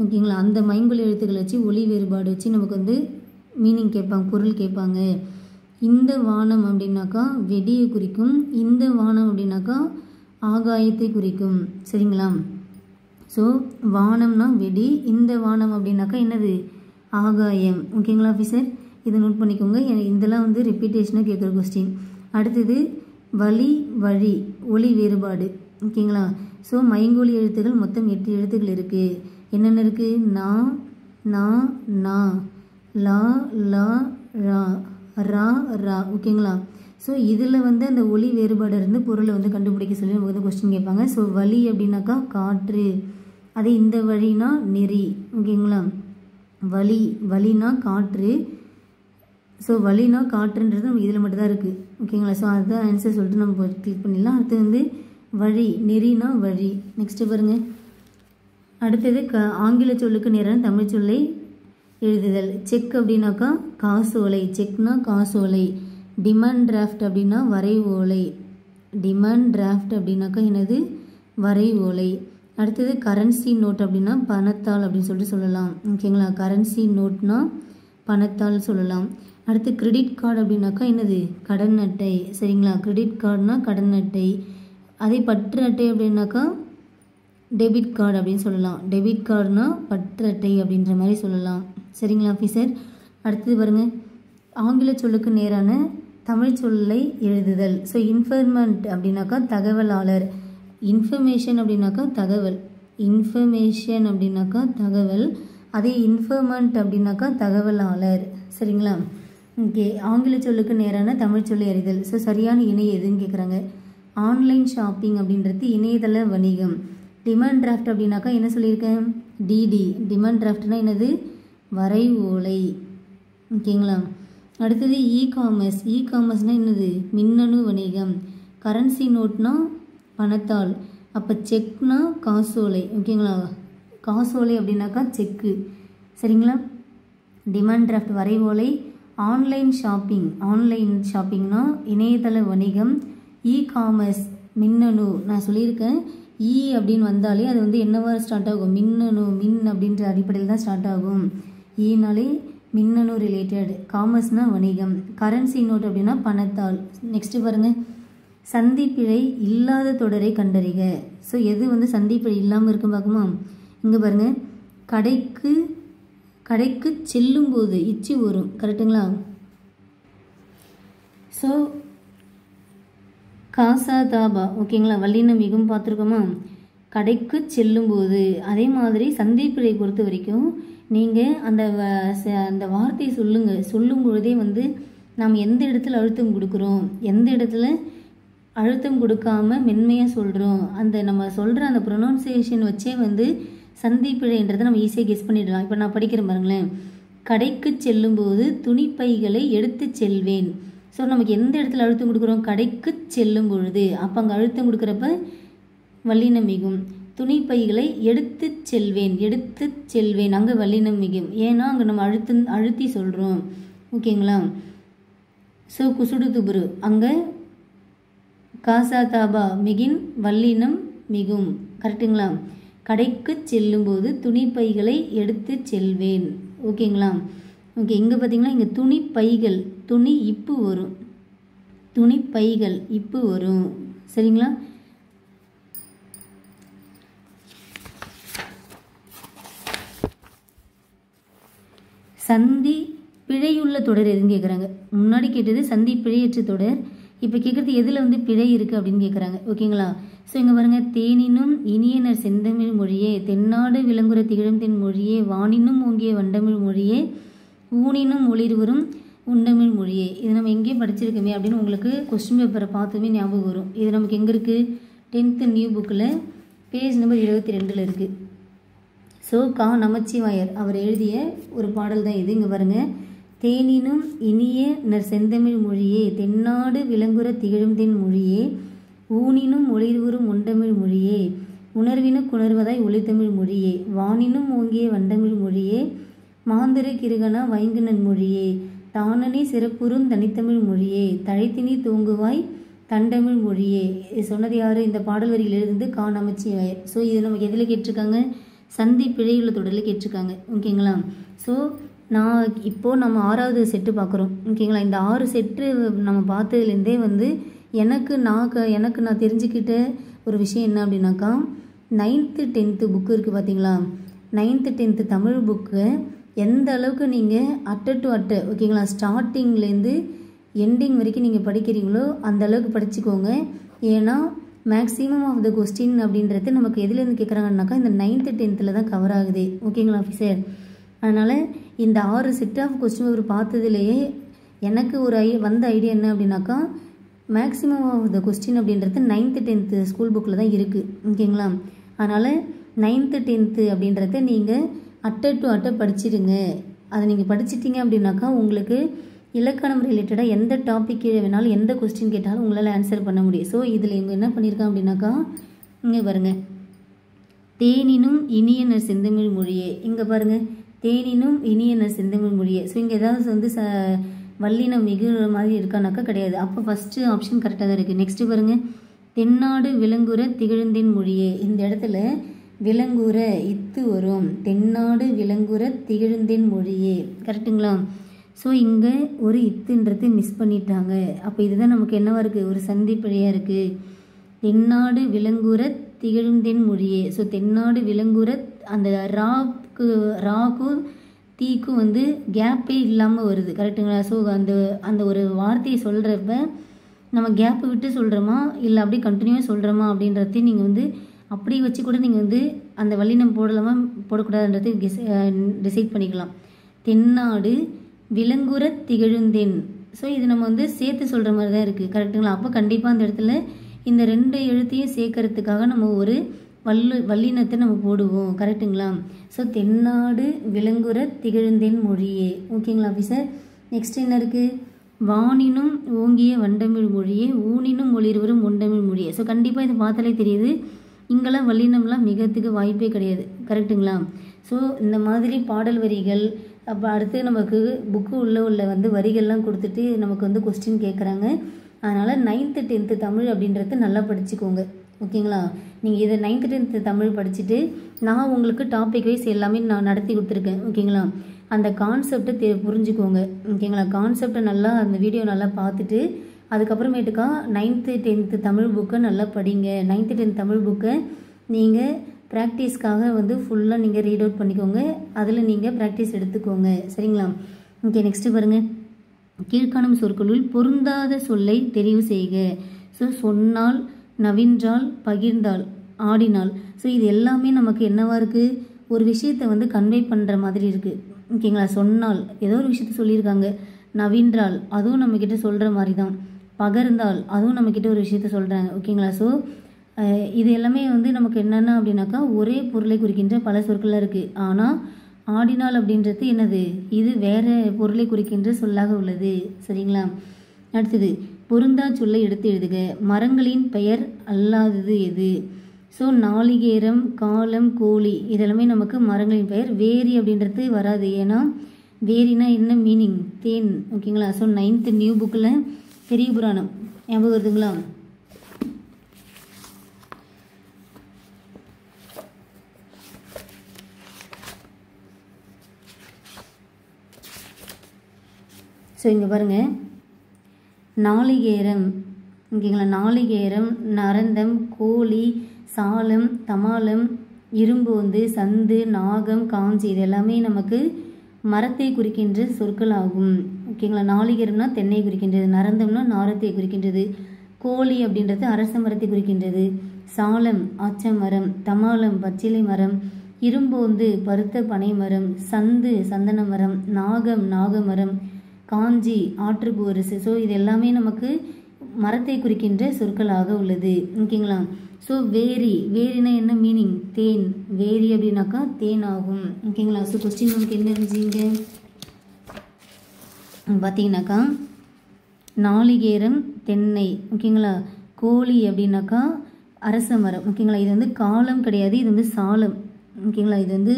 ஓகேங்களா? அந்த மைங்கொலி எழுத்துக்களை வச்சு ஒலி வேறுபாடு வச்சு நமக்கு வந்து மீனிங் கேட்பாங்க, பொருள் கேட்பாங்க. இந்த வானம் அப்படின்னாக்கா வெடியை குறிக்கும். இந்த வானம் அப்படின்னாக்கா ஆகாயத்தை குறிக்கும். சரிங்களா? ஸோ வானம்னா வெடி, இந்த வானம் அப்படின்னாக்கா என்னது? ஆகாயம். ஓகேங்களா ஆஃபீஸர்? இதை நோட் பண்ணிக்கோங்க. இதெல்லாம் வந்து ரிப்பீட்டேஷனாக கேட்குற கொஸ்டின். அடுத்தது வழி, வழி, ஒலி வேறுபாடு. ஓகேங்களா? ஸோ மைங்கோலி எழுத்துக்கள் மொத்தம் 8 எழுத்துக்கள் இருக்குது. என்னென்ன இருக்குது? நா, நா, நா, லா, லா, ரா, ரா, ரா. ஓகேங்களா? ஸோ இதில் வந்து அந்த ஒலி வேறுபாடு இருந்து பொருளை வந்து கண்டுபிடிக்க சொல்லி நமக்கு வந்து கொஸ்டின் கேட்பாங்க. ஸோ வழி அப்படின்னாக்கா காற்று. அதே இந்த வழினா நெறி. ஓகேங்களா? வழி, வழினா காற்று. ஸோ வழினா காற்றுன்றது நம்ம இதில் மட்டும்தான் இருக்குது. ஓகேங்களா? ஸோ அதுதான் ஆன்சர் சொல்லிட்டு நம்ம கிளிக் பண்ணிடலாம். அடுத்து வந்து வழி, நெறினா வழி. நெக்ஸ்ட்டு பாருங்கள், அடுத்தது ஆங்கில சொல்லுக்கு நேரான தமிழ் சொல்லை எழுதுதல். செக் அப்படின்னாக்கா காசோலை. செக்னா காசோலை. டிமாண்ட் டிராஃப்ட் அப்படின்னா வரை ஓலை. டிமாண்ட் டிராஃப்ட் அப்படின்னாக்கா என்னது? வரை ஓலை. அடுத்தது கரன்சி நோட் அப்படின்னா பணத்தாள் அப்படின்னு சொல்லிட்டு சொல்லலாம். ஓகேங்களா? கரன்சி நோட்னா பணத்தாள் சொல்லலாம். அடுத்து கிரெடிட் கார்டு அப்படின்னாக்கா என்னது? கடன் அட்டை. சரிங்களா? கிரெடிட் கார்டுனா கடன் அட்டை. அதே பற்று அட்டை அப்படின்னாக்கா டெபிட் கார்டு அப்படின்னு சொல்லலாம். டெபிட் கார்டுனா பற்று அட்டை அப்படின்ற மாதிரி சொல்லலாம். சரிங்களா ஆஃபீஸர்? அடுத்தது பாருங்கள், ஆங்கில சொல்லுக்கு நேரான தமிழ் சொல்லை எழுதுதல். ஸோ இன்ஃபர்மெண்ட் அப்படின்னாக்கா தகவலாளர். இன்ஃபர்மேஷன் அப்படின்னாக்கா தகவல். இன்ஃபர்மேஷன் அப்படின்னாக்கா தகவல். அதே இன்ஃபர்மெண்ட் அப்படின்னாக்கா தகவலாளர். சரிங்களா? ஓகே. ஆங்கில சொல்லுக்கு நேரான தமிழ் சொல்லை அறிதல். ஸோ சரியான இணை எதுன்னு கேட்குறாங்க. ஆன்லைன் ஷாப்பிங் அப்படின்றது இணையதள வணிகம். டிமாண்ட் டிராஃப்ட் அப்படின்னாக்கா என்ன சொல்லியிருக்கேன்? டிடி. டிமாண்ட் டிராஃப்ட்னா என்னது? வரை ஓலை. ஓகேங்களா? அடுத்தது இ காமர்ஸ். இ காமர்ஸ்னால் என்னது? மின்னணு வணிகம். கரன்சி நோட்னா பணத்தாள். அப்போ செக்னா காசோலை. ஓகேங்களா? காசோலை அப்படின்னாக்கா செக்கு. சரிங்களா? டிமாண்ட் டிராஃப்ட் வரை ஓலை. Online shopping. ஆன்லைன் ஷாப்பிங்னா இணையதள வணிகம். இ காமர்ஸ் மின்னணு. நான் சொல்லியிருக்கேன் இ அப்படின்னு வந்தாலே அது வந்து என்னவா ஸ்டார்ட் ஆகும்? மின்னணு. மின் அப்படின்ற அடிப்படையில் தான் ஸ்டார்ட் ஆகும். ஈனாலே மின்னணு ரிலேட்டட். காமர்ஸ்னால் வணிகம். கரன்சி நோட் அப்படின்னா பணத்தாள். நெக்ஸ்ட்டு பாருங்கள், சந்திப்பிழை இல்லாத தொடரை கண்டறிக. ஸோ எது வந்து சந்திப்பிழை இல்லாமல் இருக்குன்னு பார்க்குமா? இங்கே பாருங்கள், கடைக்கு செல்லும்போது இச்சி வரும். கரெக்டுங்களா? ஸோ காசா தாபா ஓகேங்களா, வல்லினம் மிகவும் பார்த்துருக்கோமா? கடைக்கு செல்லும்போது. அதே மாதிரி சந்திப்பிழை பொறுத்த வரைக்கும் நீங்கள் அந்த வார்த்தையை சொல்லும் பொழுதே வந்து நாம் எந்த இடத்துல அழுத்தம் கொடுக்குறோம், எந்த இடத்துல அழுத்தம் கொடுக்காம மென்மையாக சொல்கிறோம், அந்த நம்ம சொல்கிற அந்த ப்ரொனவுன்சியேஷன் வச்சே வந்து சந்திப்பிழைன்றதை நம்ம ஈஸியாக கெஸ் பண்ணிடலாம். இப்போ நான் படிக்கிறேன் பாருங்களேன். கடைக்கு செல்லும்போது துணிப்பைகளை எடுத்து செல்வேன். ஸோ நமக்கு எந்த இடத்துல அழுத்தம் கொடுக்குறோம்? கடைக்கு செல்லும் பொழுது. அப்போ அங்கே அழுத்தம் கொடுக்குறப்ப வல்லினம் மிகும். துணிப்பைகளை எடுத்து செல்வேன் அங்கே வல்லினம் மிகும். ஏன்னா அங்கே நம்ம அழுத்தி சொல்கிறோம். ஓகேங்களா? ஸோ குசுடு துபுரு அங்கே காசா தாபா மிகின் வல்லினம் மிகும். கரெக்டுங்களா? கடைக்கு செல்லும்போது துணிப்பைகளை எடுத்து செல்வேன். ஓகேங்களா? ஓகே, இங்கே பார்த்தீங்கன்னா இங்கே துணிப்பைகள், துணி இப்பு வரும், துணிப்பைகள் இப்பு வரும். சரிங்களா? சந்தி பிழையுள்ள தொடர் எதுன்னு கேட்குறாங்க. முன்னாடி கேட்டது சந்தி பிழையற்ற தொடர். இப்போ கேட்குறது எதில் வந்து பிழை இருக்குது அப்படின்னு கேட்குறாங்க. ஓகேங்களா? ஸோ இங்கே பாருங்கள், தேனினும் இனியனர் செந்தமிழ் மொழியே, தென்னாடு விளங்குற திகழும் தென் மொழியே, வானினும் ஓங்கிய வண்டமிழ் மொழியே, ஊனினும் ஒளிர்வரும் உண்டமிழ் மொழியே. இது நம்ம எங்கேயும் படிச்சிருக்கோமே அப்படின்னு உங்களுக்கு கொஸ்டின் பேப்பரை பார்த்துமே ஞாபகம் வரும். இது நமக்கு எங்கே இருக்குது? 10th நியூ புக்கில் பேஜ் நம்பர் 22 இருக்குது. ஸோ கா நமச்சிவாயர் அவர் எழுதிய ஒரு பாடல் தான் இது. இங்கே பாருங்கள், தேனினும் இனிய நர் செந்தமிழ் மொழியே, தென்னாடு விளங்குற திகழும் தென் மொழியே, ஊனினும் ஒளிர்வரும் உண்டமிழ் மொழியே, உணர்வினு குணர்வதாய் ஒளித்தமிழ் மொழியே, வானினும் ஓங்கிய வண்டமிழ் மொழியே, மாந்திர கிருகனா வைங்குநன் மொழியே, தானனே சிறப்புறும் தனித்தமிழ் மொழியே, தழைத்தினி தூங்குவாய் தண்டமிழ் மொழியே. சொன்னது யார்? இந்த பாடல் வரியில் எழுதுந்து கா நமச்சிவாயர். ஸோ இது நமக்கு எதில் கேட்டிருக்காங்க? சந்தி பிழையுள்ள தொடரில் கேட்டிருக்காங்க. ஓகேங்களா? ஸோ இப்போது நம்ம 6வது செட்டு பார்க்குறோம். ஓகேங்களா? இந்த 6 செட்டு நம்ம பார்த்ததுலேருந்தே வந்து எனக்கு நான் தெரிஞ்சுக்கிட்ட ஒரு விஷயம் என்ன அப்படின்னாக்கா, 9th 10th புக்கு இருக்குது பார்த்தீங்களா? 9th 10th தமிழ் புக்கு எந்த அளவுக்கு நீங்கள் அட்டை ஓகேங்களா, ஸ்டார்டிங்லேருந்து எண்டிங் வரைக்கும் நீங்கள் படிக்கிறீங்களோ அந்த அளவுக்கு படிச்சுக்கோங்க. ஏன்னா மேக்ஸிமம் ஆஃப் த கொஸ்டின் அப்படின்றது நமக்கு எதுலேருந்து கேட்குறாங்கன்னாக்கா இந்த 9th 10th தான் கவர் ஆகுது. ஓகேங்களா ஆஃபீஸர்? அதனால் இந்த 6 செட் ஆஃப் கொஸ்டின் ஒரு பார்த்ததுலேயே எனக்கு ஒரு வந்த ஐடியா என்ன அப்படின்னாக்கா, மேக்ஸிமம் ஆஃப் த கொஸ்டின் அப்படின்றது 9th 10th ஸ்கூல் புக்கில் தான் இருக்குது. ஓகேங்களா? அதனால் 9th 10th அப்படின்றத நீங்கள் அட்டை படிச்சிடுங்க. அதை நீங்கள் படிச்சிட்டிங்க அப்படின்னாக்கா உங்களுக்கு இலக்கணம் ரிலேட்டடாக எந்த டாபிக் கீழே வேணாலும் எந்த கொஸ்டின் கேட்டாலும் உங்களால் ஆன்சர் பண்ண முடியும். ஸோ இதில் இவங்க என்ன பண்ணியிருக்காங்க அப்படின்னாக்கா, இங்கே பாருங்கள், தேனினும் இனியனர் செந்தமிழ் மொழியே. இங்கே பாருங்கள், தேனினும் இனியனர் செந்தமிழ் மொழியே. ஸோ இங்கே ஏதாவது வந்து வல்லினம் மிகுற மாதிரி இருக்கானாக்கா கிடையாது. அப்போ ஃபஸ்ட்டு ஆப்ஷன் கரெக்டாக தான் இருக்குது. நெக்ஸ்ட்டு பாருங்கள், தென்னாடு விளங்குற திகழ்ந்தென் மொழியே. இந்த இடத்துல விளங்குற இத்து வரும், தென்னாடு விளங்குற திகழ்ந்தென் மொழியே. கரெக்டுங்களா? ஸோ இங்கே ஒரு இத்துன்றது மிஸ் பண்ணிட்டாங்க. அப்போ இதுதான் நமக்கு என்னவா இருக்குது? ஒரு சந்திப்பிழையாக இருக்குது. தென்னாடு விளங்குற திகழ்ந்தென் மொழியே. ஸோ தென்னாடு விளங்குற அந்த ராக்கும் தீக்கும் வந்து கேப்பே இல்லாமல் வருது. கரெக்டுங்களா? ஸோ அந்த ஒரு வார்த்தையை சொல்கிறப்ப நம்ம கேப்பு விட்டு சொல்கிறோமா இல்லை அப்படியே கண்டினியூவாக சொல்கிறோமா அப்படின்றதையும் நீங்கள் வந்து அப்படி வச்சு கூட நீங்கள் வந்து அந்த வல்லினம் போடலாமா போடக்கூடாதுன்றது டிசைட் பண்ணிக்கலாம். தென்னாடு விளங்குற திகழுந்தென். ஸோ இது நம்ம வந்து சேர்த்து சொல்கிற மாதிரி தான் இருக்குது. கரெக்டுங்களா? அப்போ கண்டிப்பாக அந்த இடத்துல இந்த 2 எழுத்தையும் சேர்க்கறதுக்காக நம்ம ஒரு வல்லினத்தை நம்ம போடுவோம். கரெக்டுங்களா? ஸோ தென்னாடு விளங்குற திகழ்ந்தென் மொழியே. ஓகேங்களா ஆஃபீஸர்? நெக்ஸ்ட் என்ன இருக்குது? வானினும் ஓங்கிய வண்டமிழ் மொழியே, ஊனினும் ஒளிர்வரும் உண்டமிழ் மொழியே. ஸோ கண்டிப்பாக இதை பார்த்தாலே தெரியுது, இங்கெல்லாம் வல்லினம்லாம் மிகத்துக்கு வாய்ப்பே கிடையாது. கரெக்டுங்களா? ஸோ இந்த மாதிரி பாடல் வரிகள், அப்போ அடுத்து நமக்கு புக்கு உள்ள வந்து வரிகள்லாம் கொடுத்துட்டு நமக்கு வந்து கொஸ்டின் கேட்குறாங்க. அதனால் 9th 10th தமிழ் அப்படின்றது நல்லா படிச்சுக்கோங்க. ஓகேங்களா? நீங்கள் இதை 9th 10th தமிழ் படிச்சுட்டு நான் உங்களுக்கு டாபிக் வைஸ் எல்லாமே நான் நடத்தி கொடுத்துருக்கேன். ஓகேங்களா? அந்த கான்செப்டை புரிஞ்சுக்கோங்க. ஓகேங்களா? கான்செப்டை நல்லா அந்த வீடியோ நல்லா பார்த்துட்டு அதுக்கப்புறமேட்டுக்கா 9th 10th தமிழ் புக்கை நல்லா படிங்க. 9th 10th தமிழ் புக்கை நீங்கள் ப்ராக்டிஸ்க்காக வந்து ஃபுல்லாக நீங்கள் ரீட் அவுட் பண்ணிக்கோங்க. அதில் நீங்கள் ப்ராக்டிஸ் எடுத்துக்கோங்க. சரிங்களா? ஓகே, நெக்ஸ்ட்டு பாருங்கள். கீழ்காணும் சொற்களுள் பொருந்தாத சொல்லை தெரிவு செய்க. ஸோ சொன்னால், நவின்றால், பகிர்ந்தால், ஆடினால். ஸோ இது எல்லாமே நமக்கு என்னவா இருக்குது? ஒரு விஷயத்தை வந்து கன்வே பண்ணுற மாதிரி இருக்குது. ஓகேங்களா? சொன்னால் ஏதோ ஒரு விஷயத்த சொல்லியிருக்காங்க. நவின்றால் அதுவும் நம்மக்கிட்ட சொல்கிற மாதிரி தான். பகிர்ந்தால் அதுவும் நம்மக்கிட்ட ஒரு விஷயத்த சொல்கிறாங்க. ஓகேங்களா? ஸோ இது எல்லாமே வந்து நமக்கு என்னென்ன அப்படின்னாக்கா ஒரே பொருளை குறிக்கின்ற பல சொற்களாக இருக்குது. ஆனால் ஆடினால் அப்படின்றது என்னது? இது வேறு பொருளை குறிக்கின்ற சொல்லாக உள்ளது. சரிங்களா? அடுத்தது பொருந்தா சொல்லை எடுத்து எழுதுக. மரங்களின் பெயர் அல்லாதது எது? ஸோ நாளிகேரம், காலம், கோழி இதெல்லாமே நமக்கு மரங்களின் பெயர். வேரி அப்படின்றது வராது. ஏன்னா வேரினா என்ன மீனிங்? தேன். ஓகேங்களா? ஸோ 9th நியூ புக்கில் பெரிய புராணம் ஞாபகம் வருதுங்களா? ஸோ இங்கே பாருங்கள், நாளிகேரம். ஓகேங்களா? நாளிகேரம், நரந்தம், கோழி, சாலம், தமாலம், இரும்போந்து, சந்து, நாகம், காஞ்சி இது எல்லாமே நமக்கு மரத்தை குறிக்கின்ற சொற்கள் ஆகும். ஓகேங்களா? நாளிகேரம்னா தென்னை குறிக்கின்றது. நரந்தம்னா நாரத்தை குறிக்கின்றது. கோழி அப்படின்றது அரச மரத்தை குறிக்கின்றது. சாலம் ஆச்ச மரம், தமாலம் பச்சிலை மரம், இரும்போந்து பருத்த பனை மரம், சந்து சந்தன மரம், நாகம் நாகமரம், காஞ்சி ஆற்றுப்பூவரசு. ஸோ இது எல்லாமே நமக்கு மரத்தை குறிக்கின்ற சொற்களாக உள்ளது. ஓகேங்களா? ஸோ வேரி, வேரினா என்ன மீனிங்? தேன். வேரி அப்படின்னாக்கா தேன் ஆகும். ஓகேங்களா? ஸோ கொஸ்டின் நமக்கு என்ன இருந்துச்சுங்க பார்த்தீங்கன்னாக்கா நாளிகேரம் தென்னை. ஓகேங்களா? கோழி அப்படின்னாக்கா அரச மரம். ஓகேங்களா? இது வந்து காலம் கிடையாது, இது வந்து சாலம். ஓகேங்களா? இது வந்து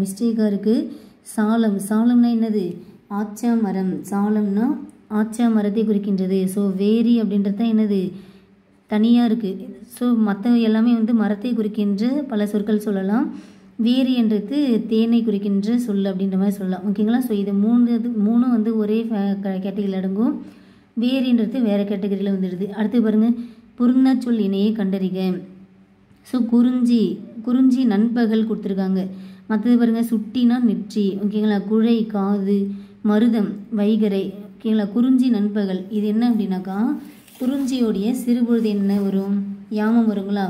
மிஸ்டேக்காக இருக்குது. சாலம், சாலம்னா என்னது? ஆச்சா மரம். சாலம்னா ஆச்சா மரத்தை குறிக்கின்றது. ஸோ வேரி அப்படின்றது தான் என்னது? தனியாக இருக்குது. ஸோ மற்ற எல்லாமே வந்து மரத்தை குறிக்கின்ற பல சொற்கள் சொல்லலாம். வேரி என்றது தேனை குறிக்கின்ற சொல் அப்படின்ற மாதிரி சொல்லலாம். ஓகேங்களா? ஸோ இது மூணும் வந்து ஒரே கேட்டகரியில் அடங்கும். வேரின்றது வேறு கேட்டகரியில் வந்துடுது. அடுத்து பாருங்கள், பொருந்தா சொல் இணையை கண்டறிக. ஸோ குறிஞ்சி, குறிஞ்சி நண்பகல் கொடுத்துருக்காங்க. மற்றது பாருங்கள், சுட்டினா நெற்றி. ஓகேங்களா? குழை காது, மருதம் வைகரை. ஓகேங்களா? குறிஞ்சி நண்பகல் இது என்ன அப்படின்னாக்கா குறிஞ்சியோடைய சிறுபொழுது என்ன வரும்? யாமம் வருங்களா?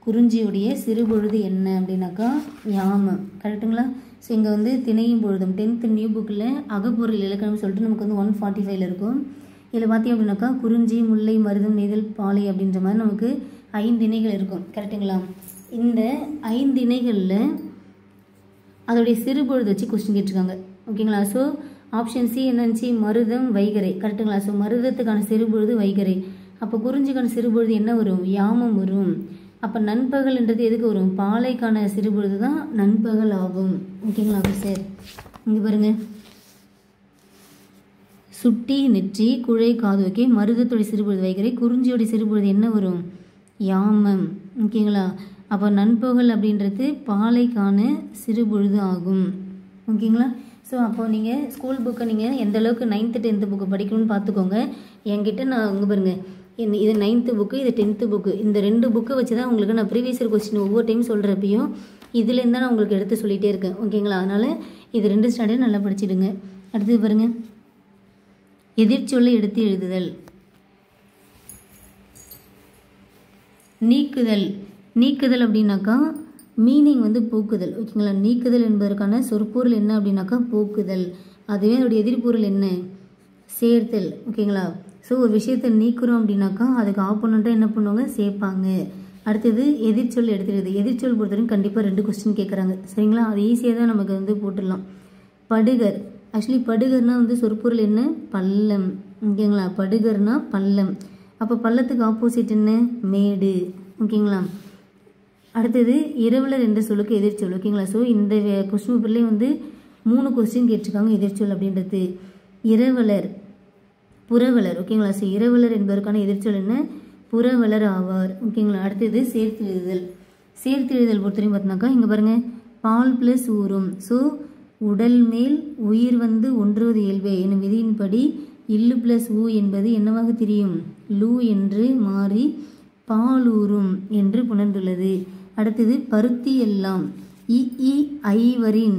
குறிஞ்சியோடைய சிறுபொழுது என்ன அப்படின்னாக்கா யாமம். கரெக்டுங்களா? ஸோ இங்கே வந்து திணையும் பொழுதும் 10th நியூ புக்கில் அகப்பொருள் இலக்கணம் சொல்லிட்டு நமக்கு வந்து 145 இருக்கும். இதில் பார்த்தீங்க அப்படின்னாக்கா குறிஞ்சி, முல்லை, மருதம், நெய்தல், பாலை அப்படின்ற மாதிரி நமக்கு 5 இணைகள் இருக்கும். கரெக்டுங்களா? இந்த 5 இணைகளில் அதோடைய சிறுபொழுது வச்சு கொஸ்டின் கேட்டிருக்காங்க. ஓகேங்களா? ஸோ ஆப்ஷன் சி என்னச்சு? மருதம் வைகரை. கரெக்டுங்களா? ஸோ மருதத்துக்கான சிறுபொழுது வைகரை. அப்போ குறிஞ்சிக்கான சிறுபொழுது என்ன வரும்? யாமம் வரும். அப்போ நண்பகல்ன்றது எதுக்கு வரும்? பாலைக்கான சிறுபொழுது தான் நண்பகல் ஆகும். ஓகேங்களா சார்? இங்கே பாருங்க, சுட்டி நெற்றி, குழை காது. ஓகே, மருதத்தோடைய சிறுபொழுது வைகரை. குறிஞ்சியோடைய சிறுபொழுது என்ன வரும்? யாமம். ஓகேங்களா? அப்போ நண்பகல் அப்படின்றது பாலைக்கான சிறுபொழுது ஆகும். ஓகேங்களா? ஸோ அப்போது நீங்கள் ஸ்கூல் புக்கை நீங்கள் எந்த அளவுக்கு 9th 10th புக்கு படிக்கணும்னு பார்த்துக்கோங்க. என்கிட்ட நான் இங்கே பாருங்கள், இது 9th புக்கு, இது 10th புக்கு. இந்த 2 புக்கை வச்சு தான் உங்களுக்கு நான் ப்ரீவியஸ் இயர் கொஸ்டின் ஒவ்வொரு டைம் சொல்கிறப்பையும் இதுலேருந்து தான் நான் உங்களுக்கு எடுத்து சொல்லிகிட்டே இருக்கேன். ஓகேங்களா? அதனால் இது 2 ஸ்டாண்டர்ட் நல்லா படிச்சிடுங்க. அடுத்தது பாருங்கள், எதிர்ச்சொல்லை எடுத்து எழுதுதல். நீக்குதல். நீக்குதல் அப்படின்னாக்கா மீனிங் வந்து போக்குதல். ஓகேங்களா? நீக்குதல் என்பதற்கான சொற்பொருள் என்ன அப்படின்னாக்கா போக்குதல். அதுவே அதோடைய எதிர்பொருள் என்ன? சேர்த்தல். ஓகேங்களா? ஸோ ஒரு விஷயத்தை நீக்குறோம் அப்படின்னாக்கா அதுக்கு ஆப்போனண்ட்டாக என்ன பண்ணுவாங்க? சேர்ப்பாங்க. அடுத்தது எதிர்ச்சொல் எடுத்துடுது. எதிர்ச்சொல் பொறுத்தவரைக்கும் கண்டிப்பாக 2 கொஸ்டின் கேட்குறாங்க. சரிங்களா? அது ஈஸியாக தான் நமக்கு வந்து போட்டுடலாம். படுகர். ஆக்சுவலி படுகர்னால் வந்து சொற்பொருள் என்ன? பள்ளம். ஓகேங்களா? படுகர்னா பள்ளம். அப்போ பள்ளத்துக்கு ஆப்போசிட் என்ன? மேடு. ஓகேங்களா? அடுத்தது இரவலர் என்ற சொல்லுக்கு எதிர்ச்சொல். ஓகேங்களா? ஸோ இந்த கொஸ்டின் பேப்பர்லேயே வந்து 3 கொஸ்டின் கேட்டிருக்காங்க எதிர்ச்சொல் அப்படின்றது. இரவலர், புறவலர். ஓகேங்களா? ஸோ இரவலர் என்பதற்கான எதிர்ச்சொல் என்ன? புறவலர் ஆவார். ஓகேங்களா? அடுத்தது சேர்த்தெழுதல். சேர்த்தெழுதல் பொறுத்தவரையும் பார்த்தீங்கன்னாக்கா இங்கே பாருங்கள், பால் + ஊரும். ஸோ உடல் மேல் உயிர் வந்து ஒன்றுவது இயல்பே எனும் விதியின்படி இல்லு ப்ளஸ் ஊ என்பது என்னவாக தெரியும்? லூ என்று மாறி பாலூரும் என்று புணர்ந்துள்ளது. அடுத்தது பருத்தி எல்லாம் இ இ ஐவரின்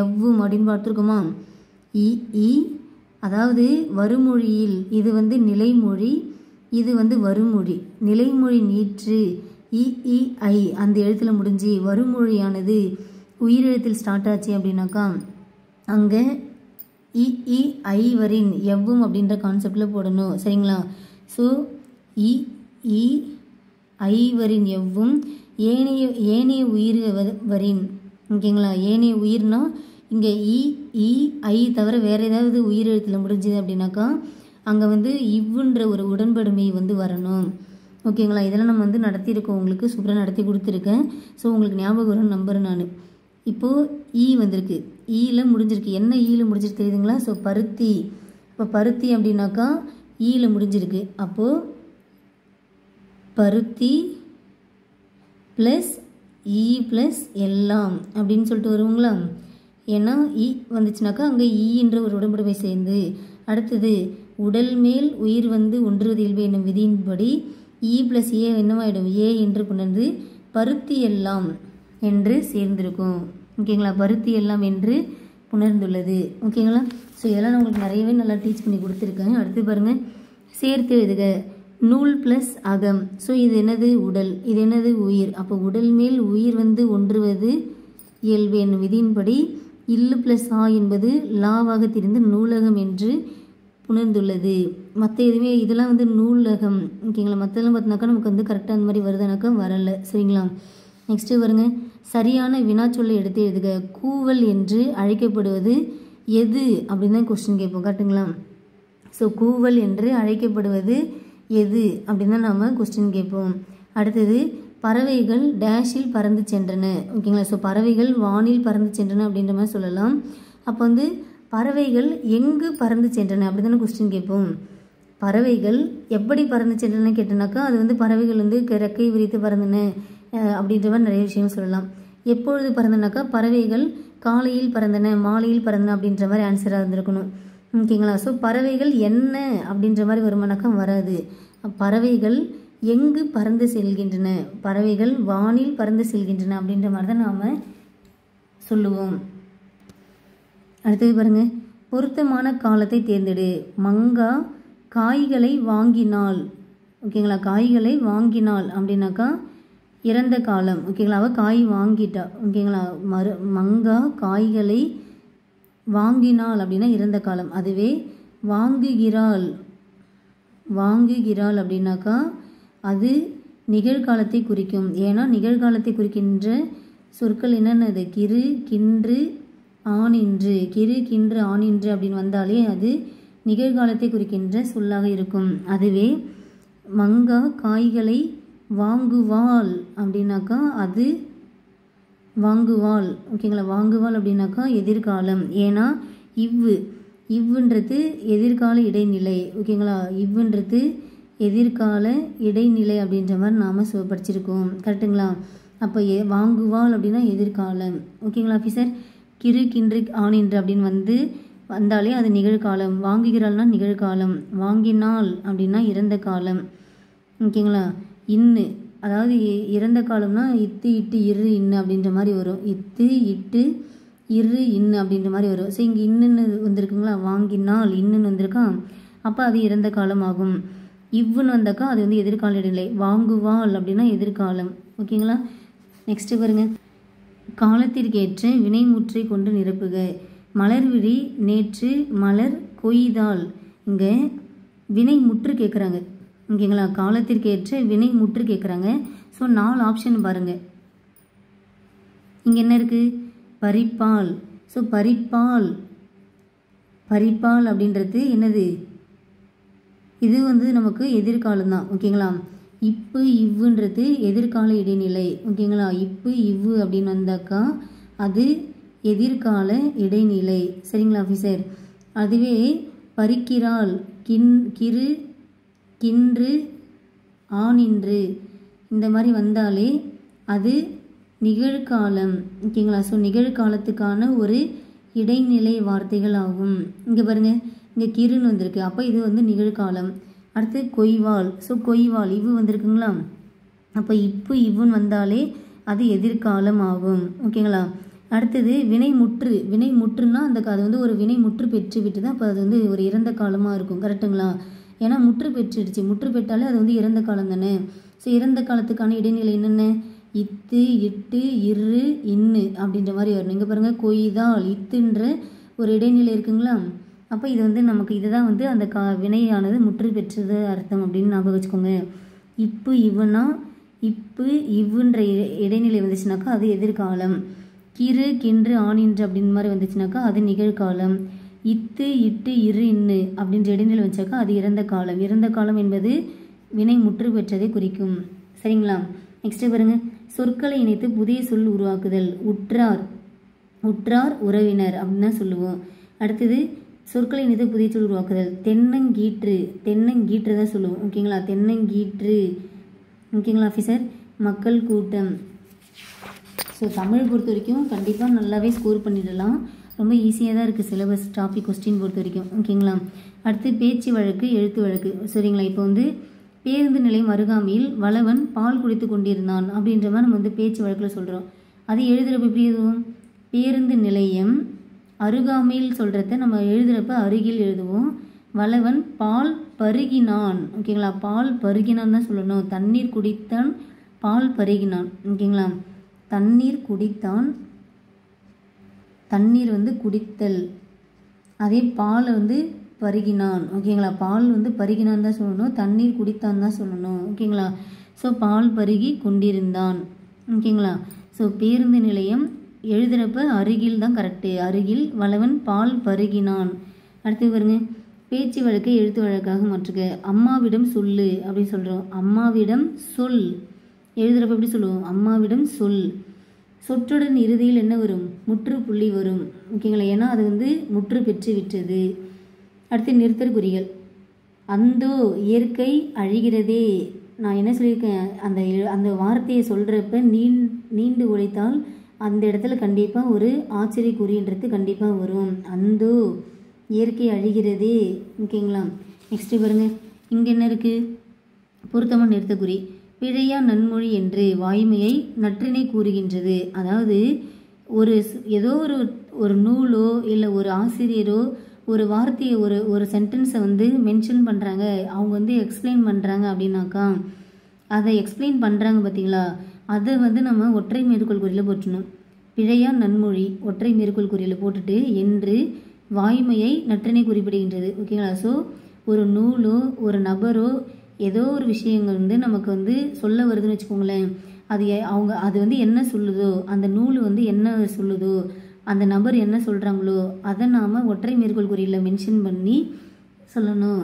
எவ்வும் அப்படின்னு பார்த்துருக்கோமா? இ இ அதாவது வருமொழியில் இது வந்து நிலைமொழி, இது வந்து வருமொழி. நிலைமொழி நீற்று இ இ ஐ அந்த எழுத்தில் முடிஞ்சு வருமொழியானது உயிரெழுத்தில் ஸ்டார்ட் ஆச்சு அப்படின்னாக்கா அங்கே இ இ ஐவரின் எவ்வும் அப்படின்ற கான்செப்டில் போடணும். சரிங்களா? ஸோ இ இ ஐவரின் எவ்வும் ஏனைய உயிர் வரின். ஓகேங்களா? ஏனைய உயிர்னா இங்கே இ இ ஐ தவிர வேறு ஏதாவது உயிரெழுத்தில் முடிஞ்சுது அப்படின்னாக்கா அங்கே வந்து இவ்வுன்ற ஒரு உடன்படுமை வந்து வரணும். ஓகேங்களா? இதெல்லாம் நம்ம வந்து நடத்தியிருக்கோம், உங்களுக்கு சூப்பராக நடத்தி கொடுத்துருக்கேன். ஸோ உங்களுக்கு ஞாபகம் வரும்னு நம்புகிறேன் நான். இப்போது ஈ வந்திருக்கு, ஈயில் முடிஞ்சிருக்கு. என்ன ஈயில் முடிஞ்சிருக்கு தெரியுதுங்களா? ஸோ பருத்தி. இப்போ பருத்தி அப்படின்னாக்கா ஈயில் முடிஞ்சிருக்கு. அப்போது பருத்தி ப்ளஸ் ஈ ப்ளஸ் எல்லாம் அப்படின்னு சொல்லிட்டு வருவங்களா? ஏன்னா ஈ வந்துச்சுனாக்கா அங்கே ஈன்ற ஒரு உடன்படுமை சேர்ந்து. அடுத்தது உடல் மேல் உயிர் வந்து ஒன்றுவது இயல்பு என்னும் விதியின்படி இ ப்ளஸ் ஏ என்னவாயிடும்? ஏ என்று புணர்ந்து பருத்தி எல்லாம் என்று சேர்ந்திருக்கும். ஓகேங்களா? பருத்தி எல்லாம் என்று புணர்ந்துள்ளது. ஓகேங்களா? ஸோ இதெல்லாம் நான் உங்களுக்கு நிறையவே நல்லா டீச் பண்ணி கொடுத்துருக்கேன். அடுத்து பாருங்கள், சேர்த்து எழுதுக. நூல் ப்ளஸ் அகம். ஸோ இது என்னது? உடல். இது என்னது? உயிர். அப்போ உடல் மேல் உயிர் வந்து ஒன்றுவது இயல்பு என்னும் விதியின்படி இல்லு ப்ளஸ் ஆ என்பது லாவாக திரிந்து நூலகம் என்று புணர்ந்துள்ளது. மற்ற எதுவுமே இதெல்லாம் வந்து நூலகம். ஓகேங்களா? மற்றெல்லாம் பார்த்தினாக்கா நமக்கு வந்து கரெக்டாக அந்த மாதிரி வருதுனாக்கா வரலை. சரிங்களா? நெக்ஸ்ட்டு வருங்க, சரியான வினாச்சொல்லை எடுத்து எழுதுக. கூவல் என்று அழைக்கப்படுவது எது அப்படின்னு தான் கொஸ்டின் கேட்போம். கரெக்டுங்களா? ஸோ கூவல் என்று அழைக்கப்படுவது எது அப்படின்னு தான் நாம் கொஸ்டின் கேட்போம். அடுத்தது பறவைகள் டேஷில் பறந்து சென்றன. ஓகேங்களா? ஸோ பறவைகள் வானில் பறந்து சென்றன அப்படின்ற மாதிரி சொல்லலாம். அப்போ வந்து பறவைகள் எங்கு பறந்து சென்றன அப்படி தானே கொஸ்டின் கேட்போம். பறவைகள் எப்படி பறந்து சென்றன கேட்டனாக்கா அது வந்து பறவைகள் வந்து ரெக்கை விரித்து பறந்தன அப்படின்ற மாதிரி நிறைய விஷயங்கள் சொல்லலாம். எப்பொழுது பறந்தனாக்கா பறவைகள் காலையில் பறந்தன, மாலையில் பறந்தன அப்படின்ற மாதிரி ஆன்சராக இருந்திருக்கணும். ஓகேங்களா? ஸோ பறவைகள் என்ன அப்படின்ற மாதிரி வருமானாக்கா வராது. பறவைகள் எங்கு பறந்து செல்கின்றன, பறவைகள் வானில் பறந்து செல்கின்றன அப்படின்ற மாதிரி தான் நாம் சொல்லுவோம். அடுத்தது பாருங்க, பொருத்தமான காலத்தை தேர்ந்தெடு. மங்கா காய்களை வாங்கினாள். ஓகேங்களா? காய்களை வாங்கினாள் அப்படின்னாக்கா இறந்த காலம். ஓகேங்களா? அவள் காய் வாங்கிட்டா. ஓகேங்களா? மங்கா காய்களை வாங்கினாள் அப்படின்னா இறந்த காலம். அதுவே வாங்குகிறாள் அப்படின்னாக்கா அது நிகழ்காலத்தை குறிக்கும். ஏன்னா நிகழ்காலத்தை குறிக்கின்ற சொற்கள் என்னென்னது? கிறு, கின்று, ஆனின்று. கிறு, கின்று, ஆனின்று அப்படின்னு வந்தாலே அது நிகழ்காலத்தை குறிக்கின்ற சொல்லாக இருக்கும். அதுவே மங்கா காய்களை வாங்குவாள் அப்படின்னாக்கா அது வாங்குவாள். ஓகேங்களா? வாங்குவாள் அப்படின்னாக்கா எதிர்காலம். ஏன்னா இவ்வுன்றது எதிர்கால இடைநிலை. ஓகேங்களா? இவ்வுன்றது எதிர்கால இடைநிலை அப்படின்ற மாதிரி நாம் படிச்சிருக்கோம். கரெக்டுங்களா? அப்போ வாங்குவாள் அப்படின்னா எதிர்காலம். ஓகேங்களா ஆஃபீஸர்? கிறு, கின்று, ஆனின்று அப்படின்னு வந்தாலே அது நிகழ்காலம். வாங்குகிறாள்னா நிகழ்காலம். வாங்கினாள் அப்படின்னா இறந்த காலம். ஓகேங்களா? இன்னு அதாவது இறந்த காலம்னா இத்து, இட்டு, இரு, இன்னு அப்படின்ற மாதிரி வரும். இத்து, இட்டு, இரு, இன்னு அப்படின்ற மாதிரி வரும். ஸோ இங்கே இன்னுன்னு வந்திருக்குங்களா? வாங்கினால் இன்னுன்னு வந்திருக்கா, அப்போ அது இறந்த காலம் ஆகும். இவ்வுன்னு வந்தாக்கா அது வந்து எதிர்கால இடைநிலை. வாங்குவாள் அப்படின்னா எதிர்காலம். ஓகேங்களா? நெக்ஸ்ட்டு பாருங்க, காலத்திற்கேற்ற வினைமுற்றை கொண்டு நிரப்புக. மலர்விழி நேற்று மலர் கொய்தாள். இங்கே வினைமுற்று கேட்குறாங்க. ஓகேங்களா? காலத்திற்கேற்ற வினைமுற்று கேட்குறாங்க. ஸோ 4 ஆப்ஷன் பாருங்கள். இங்கே என்ன இருக்குது? பறிப்பாள். ஸோ பறிப்பாள் அப்படின்றது என்னது? இது வந்து நமக்கு எதிர்காலம் தான். ஓகேங்களா? இப்பு, இவ்வுன்றது எதிர்கால இடைநிலை. ஓகேங்களா? இப்பு, இவ்வு அப்படின்னு வந்தாக்கா அது எதிர்கால இடைநிலை. சரிங்களா ஆஃபீஸர்? அதுவே பறிக்கிறாள், கிறு, கின்று, ஆனின்று இந்த மாதிரி வந்தாலே அது நிகழ்காலம். ஓகேங்களா? ஸோ நிகழ்காலத்துக்கான ஒரு இடைநிலை வார்த்தைகள் ஆகும். இங்கே பாருங்கள், இங்கே கிருன்னு வந்திருக்கு. அப்போ இது வந்து நிகழ்காலம். அடுத்து கொய்வால். ஸோ கொய்வால் இவ்வு வந்திருக்குங்களா? அப்போ இப்போ இவ்வுன்னு வந்தாலே அது எதிர்காலம் ஆகும். ஓகேங்களா? அடுத்தது வினைமுற்று. வினைமுற்றுன்னா அது வந்து ஒரு வினைமுற்று பெற்று விட்டு தான் அப்போ அது வந்து ஒரு இறந்த காலமாக இருக்கும். கரெக்டுங்களா? ஏன்னா முற்று பெற்றுடுச்சு. முற்று பெற்றாலே அது வந்து இறந்த காலம் தானே. ஸோ இறந்த காலத்துக்கான இடைநிலை என்னென்ன? இத்து, இட்டு, இரு, இன்னு அப்படின்ற மாதிரி வரும். இங்கே பாருங்கள், கொய்தால் இத்துன்ற ஒரு இடைநிலை இருக்குங்களா? அப்போ இது வந்து நமக்கு இதுதான் வந்து அந்த வினையானது முற்று பெற்றது அர்த்தம் அப்படின்னு ஞாபகம் வச்சுக்கோங்க. இப்பு இவ்வுனா இப்பு இவ்வுன்ற இடைநிலை வந்துச்சுனாக்கா அது எதிர்காலம். கிரு கின்று ஆனின்று அப்படின்னு மாதிரி வந்துச்சுனாக்கா அது நிகழ்காலம். இத்து இட்டு இரு இன்னு அப்படின்ற இடைநிலை வந்துச்சாக்கா அது இறந்த காலம். இறந்த காலம் என்பது வினை முற்று பெற்றதை குறிக்கும். சரிங்களா? நெக்ஸ்ட் பாருங்க, சொற்களை இணைத்து புதிய சொல் உருவாக்குதல். உற்றார், உற்றார் உறவினர் அப்படின்னு தான் சொல்லுவோம். அடுத்தது சொற்களை இணைத்து புதிய சொல் உருவாக்குதல். தென்னங்கீற்று, தென்னங்கீற்று தான் சொல்லுவோம். ஓகேங்களா? தென்னங்கீற்று. ஓகேங்களா ஆஃபீஸர்? மக்கள் கூட்டம். ஸோ தமிழ் பொறுத்த வரைக்கும் கண்டிப்பாக நல்லாவே ஸ்கோர் பண்ணிடலாம். ரொம்ப ஈஸியாக தான் இருக்குது சிலபஸ் டாபிக் கொஸ்டின் பொறுத்த வரைக்கும். ஓகேங்களா? அடுத்து பேச்சு வழக்கு, எழுத்து வழக்கு. சரிங்களா? இப்போ வந்து பேருந்து நிலையம் அருகாமையில் வளவன் பால் குடித்து கொண்டிருந்தான் அப்படின்ற மாதிரி நம்ம வந்து பேச்சு வழக்கில் சொல்கிறோம். அது எழுதுகிறப்ப எப்படி எழுதுவோம்? பேருந்து நிலையம் அருகாமையில் சொல்கிறத நம்ம எழுதுகிறப்ப அருகில் எழுதுவோம். வளவன் பால் பருகினான். ஓகேங்களா? பால் பருகினான் தான் சொல்லணும். தண்ணீர் குடித்தான், பால் பருகினான். ஓகேங்களா? தண்ணீர் குடித்தான், தண்ணீர் வந்து குடித்தல். அதே பால் வந்து பருகினான். ஓகேங்களா? பால் வந்து பருகினான் தான் சொல்லணும், தண்ணீர் குடித்தான் தான் சொல்லணும். ஓகேங்களா? ஸோ பால் பருகி கொண்டிருந்தான். ஓகேங்களா? ஸோ பேருந்து நிலையம் எழுதுகிறப்ப அருகில் தான் கரெக்டு. அருகில் வளவன் பால் பருகினான். அடுத்து பாருங்க, பேச்சு வழக்கை எழுத்து வழக்காக மாற்றுக. அம்மாவிடம் சொல்லு அப்படின்னு சொல்கிறோம். அம்மாவிடம் சொல் எழுதுகிறப்ப எப்படி சொல்லுவோம்? அம்மாவிடம் சொல். சொற்றொடர் இறுதியில் என்ன வரும்? முற்றுப்புள்ளி வரும். ஓகேங்களா? ஏன்னா அது வந்து முற்று பெற்று விட்டது. அடுத்து நிறுத்தற் குறிகள். அந்தோ இயற்கை அழிகிறதே. நான் என்ன சொல்லியிருக்கேன்? அந்த வார்த்தையை சொல்கிறப்ப நீண்டு உழைத்தால் அந்த இடத்துல கண்டிப்பாக ஒரு ஆச்சரியக்குறின்றது கண்டிப்பாக வரும். அந்தோ இயற்கை அழிகிறதே. ஓகேங்களா? நெக்ஸ்ட்டு பாருங்கள், இங்கே என்ன இருக்குது? பொருத்தமாக நிறுத்தக்குறி. பிழையா நன்மொழி என்று வாய்மையை நற்றினை கூறுகின்றது. அதாவது ஏதோ ஒரு நூலோ இல்லை ஒரு ஆசிரியரோ ஒரு வார்த்தையை ஒரு சென்டென்ஸை வந்து மென்ஷன் பண்ணுறாங்க, அவங்க வந்து எக்ஸ்பிளைன் பண்ணுறாங்க அப்படின்னாக்கா அதை எக்ஸ்பிளைன் பண்ணுறாங்க பார்த்தீங்களா, அதை வந்து நம்ம ஒற்றை மேற்கோள் குறியில் போட்டணும். பிழையா நன்மொழி ஒற்றை மேற்கோள் குறியில் போட்டுட்டு என்று வாய்மையை நற்றினை குறிப்பிடுகின்றது. ஓகேங்களா? ஸோ ஒரு நூலோ ஒரு நபரோ ஏதோ ஒரு விஷயங்கள் வந்து நமக்கு வந்து சொல்ல வருதுன்னு வச்சுக்கோங்களேன். அது வந்து என்ன சொல்லுதோ, அந்த நூல் வந்து என்ன சொல்லுதோ, அந்த நபர் என்ன சொல்கிறாங்களோ அதை நாம் ஒற்றை மேற்கோள் குறியில் மென்ஷன் பண்ணி சொல்லணும்.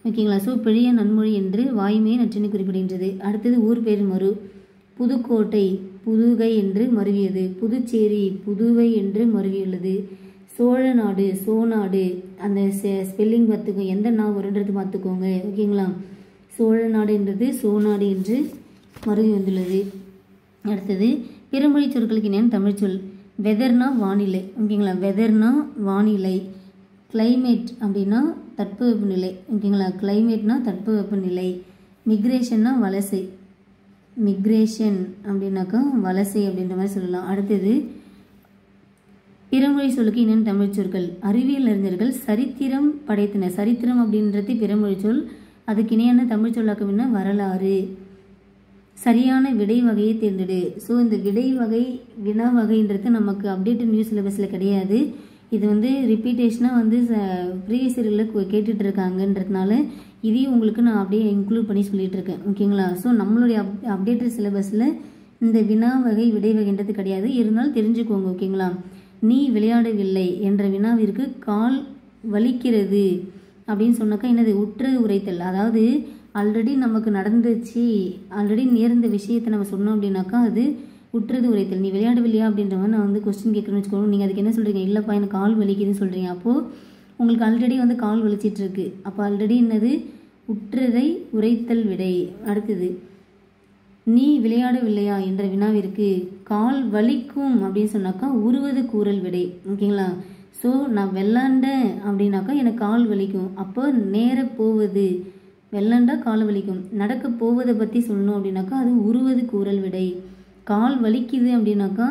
ஓகேங்களா? ஸோ பிழைய நன்மொழி என்று வாய்மையை நற்றினை குறிப்பிடுகின்றது. அடுத்தது ஊர் பேர் மறு. புதுக்கோட்டை புதுகை என்று மருவியது. புதுச்சேரி புதுவை என்று மருவியுள்ளது. சோழ நாடு சோநாடு. அந்த ஸ்பெல்லிங் பார்த்துக்கோங்க, எந்த நான் வருன்றது பார்த்துக்கோங்க. ஓகேங்களா? சோழ நாடுன்றது சோநாடு என்று மருவி வந்துள்ளது. அடுத்தது பிறமொழி சொற்களுக்கு இணையான தமிழ் சொல். வெதர்னா வானிலை. ஓகேங்களா? வெதர்னா வானிலை. கிளைமேட் அப்படின்னா தட்பவெப்பநிலை. ஓகேங்களா? கிளைமேட்னா தட்பவெப்பநிலை. மிக்ரேஷன்னா வலசை. மிக்ரேஷன் அப்படின்னாக்கா வலசை அப்படின்ற மாதிரி சொல்லலாம். அடுத்தது பிறமொழி சொல்லுக்கு இணையான தமிழ் சொற்கள். அறிவியல் அறிஞர்கள் சரித்திரம் படைத்தனர். சரித்திரம் அப்படின்றது பிறமொழி சொல். அதுக்கு இணையான தமிழ் சொல்லாக்கம் என்ன? வரலாறு. சரியான விடை வகையை தேர்ந்தெடு. ஸோ இந்த விடை வகை வினா வகைன்றது நமக்கு அப்டேட்டட் நியூ சிலபஸில் கிடையாது. இது வந்து ரிப்பீட்டேஷனாக வந்து ப்ரீவியஸ் இயரில் கேட்டுட்டு இருக்காங்கன்றதுனால இதையும் உங்களுக்கு நான் அப்படியே இன்க்ளூட் பண்ணி சொல்லிட்டு இருக்கேன். ஓகேங்களா? ஸோ நம்மளுடைய அப்டேட்டட் சிலபஸில் இந்த வினா வகை விடை வகைன்றது கிடையாது. இருந்தாலும் தெரிஞ்சுக்கோங்க. ஓகேங்களா? நீ விளையாடவில்லை என்ற வினாவிற்கு கால் வலிக்கிறது அப்படின்னு சொன்னாக்கா என்னது? உற்று உரைத்தல். அதாவது ஆல்ரெடி நமக்கு நடந்துச்சு, ஆல்ரெடி நேர்ந்த விஷயத்தை நம்ம சொன்னோம் அப்படின்னாக்கா அது உற்றது உரைத்தல். நீ விளையாடவில்லையா அப்படின்ற மாதிரி நான் வந்து கொஸ்டின் கேட்குறேன்னு வச்சுக்கோங்க. நீங்கள் அதுக்கு என்ன சொல்கிறீங்க? இல்லைப்பா எனக்கு கால் வலிக்குதுன்னு சொல்கிறீங்க. அப்போது உங்களுக்கு ஆல்ரெடி வந்து கால் வலிச்சிட்ருக்கு. அப்போ ஆல்ரெடி என்னது? உற்றதை உரைத்தல் விடை. அடுத்தது நீ விளையாடவில்லையா என்ற வினாவிற்கு கால் வலிக்கும் அப்படின்னு சொன்னாக்கா உருவது கூறல் விடை. ஓகேங்களா? ஸோ நான் விளாண்டேன் அப்படின்னாக்கா எனக்கு கால் வலிக்கும். அப்போ நேர போவது, விளாண்டா கால் வலிக்கும். நடக்க போவதை பற்றி சொல்லணும் அப்படின்னாக்கா அது உருவது கூறல் விடை. கால் வலிக்குது அப்படின்னாக்கா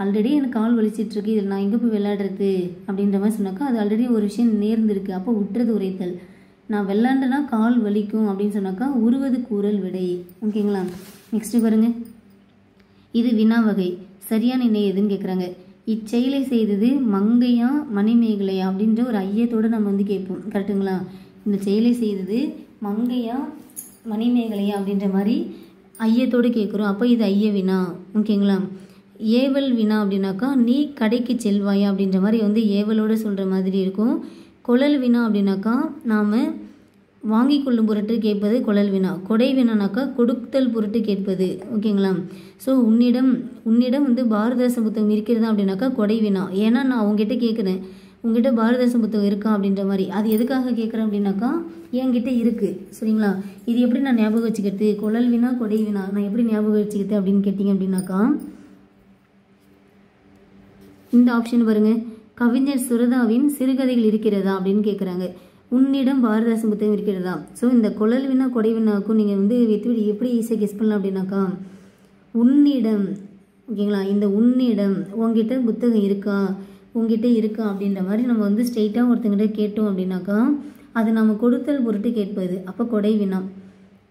ஆல்ரெடி எனக்கு கால் வலிச்சிட்ருக்கு, இதில் நான் எங்கே போய் விளையாடுறது அப்படின்ற மாதிரி சொன்னாக்கா அது ஆல்ரெடி ஒரு விஷயம் நேர்ந்திருக்கு, அப்போ உற்றது உரைத்தல். நான் விளாண்டனா கால் வலிக்கும் அப்படின்னு சொன்னாக்கா உருவது கூறல் விடை. ஓகேங்களா? நெக்ஸ்ட்டு பாருங்கள், இது வினா வகை. சரியான இணை எதுன்னு கேட்குறாங்க. இச்செயலை செய்தது மங்கையா மணிமேகலையா அப்படின்ற ஒரு ஐயத்தோடு நம்ம வந்து கேட்போம். கரெக்டுங்களா? இந்த செயலை செய்தது மங்கையா மணிமேகலையா அப்படின்ற மாதிரி ஐயத்தோடு கேட்குறோம். அப்போ இது ஐய வினா. ஓகேங்களா? ஏவல் வினா அப்படின்னாக்கா நீ கடைக்கு செல்வாயா அப்படின்ற மாதிரி வந்து ஏவலோடு சொல்கிற மாதிரி இருக்கும். குழல் வினா அப்படின்னாக்கா நாம் வாங்கி கொள்ளும் பொருட்டு கேட்பது குழல் வினா. கொடை வினானாக்கா கொடுத்தல் பொருட்டு கேட்பது. ஓகேங்களா? ஸோ உன்னிடம் வந்து பாரதிதாசன் புத்தகம் இருக்கிறதா அப்படின்னாக்கா கொடை வினா. ஏன்னா நான் உங்ககிட்ட கேட்குறேன், உங்ககிட்ட பாரதிதாசன் புத்தகம் இருக்கா அப்படின்ற மாதிரி. அது எதுக்காக கேட்குறேன் அப்படின்னாக்கா என்கிட்ட இருக்குது. சரிங்களா? இது எப்படி நான் ஞாபகம் வச்சுக்கிறது? குழல் வினா கொடை வினா நான் எப்படி ஞாபகம் வச்சுக்கிறது அப்படின்னு கேட்டிங்க அப்படின்னாக்கா இந்த ஆப்ஷன் பாருங்கள். கவிஞர் சுரதாவின் சிறுகதைகள் இருக்கிறதா அப்படின்னு கேட்குறாங்க. உன்னிடம் பாரதிதாசன் புத்தகம் இருக்கிறதா. ஸோ இந்த குழல் வினா கொடை வினாக்கும் நீங்கள் வந்து எப்படி ஈஸியாக கெஸ் பண்ணலாம் அப்படின்னாக்கா உன்னிடம். ஓகேங்களா? இந்த உன்னிடம் உங்ககிட்ட புத்தகம் இருக்கா, உங்ககிட்ட இருக்கா அப்படின்ற மாதிரி நம்ம வந்து ஸ்ட்ரெயிட்டாக ஒருத்தங்கிட்ட கேட்டோம் அப்படின்னாக்கா அது நம்ம கொடுத்தல் பொருட்டு கேட்பது. அப்போ கொடை வினா.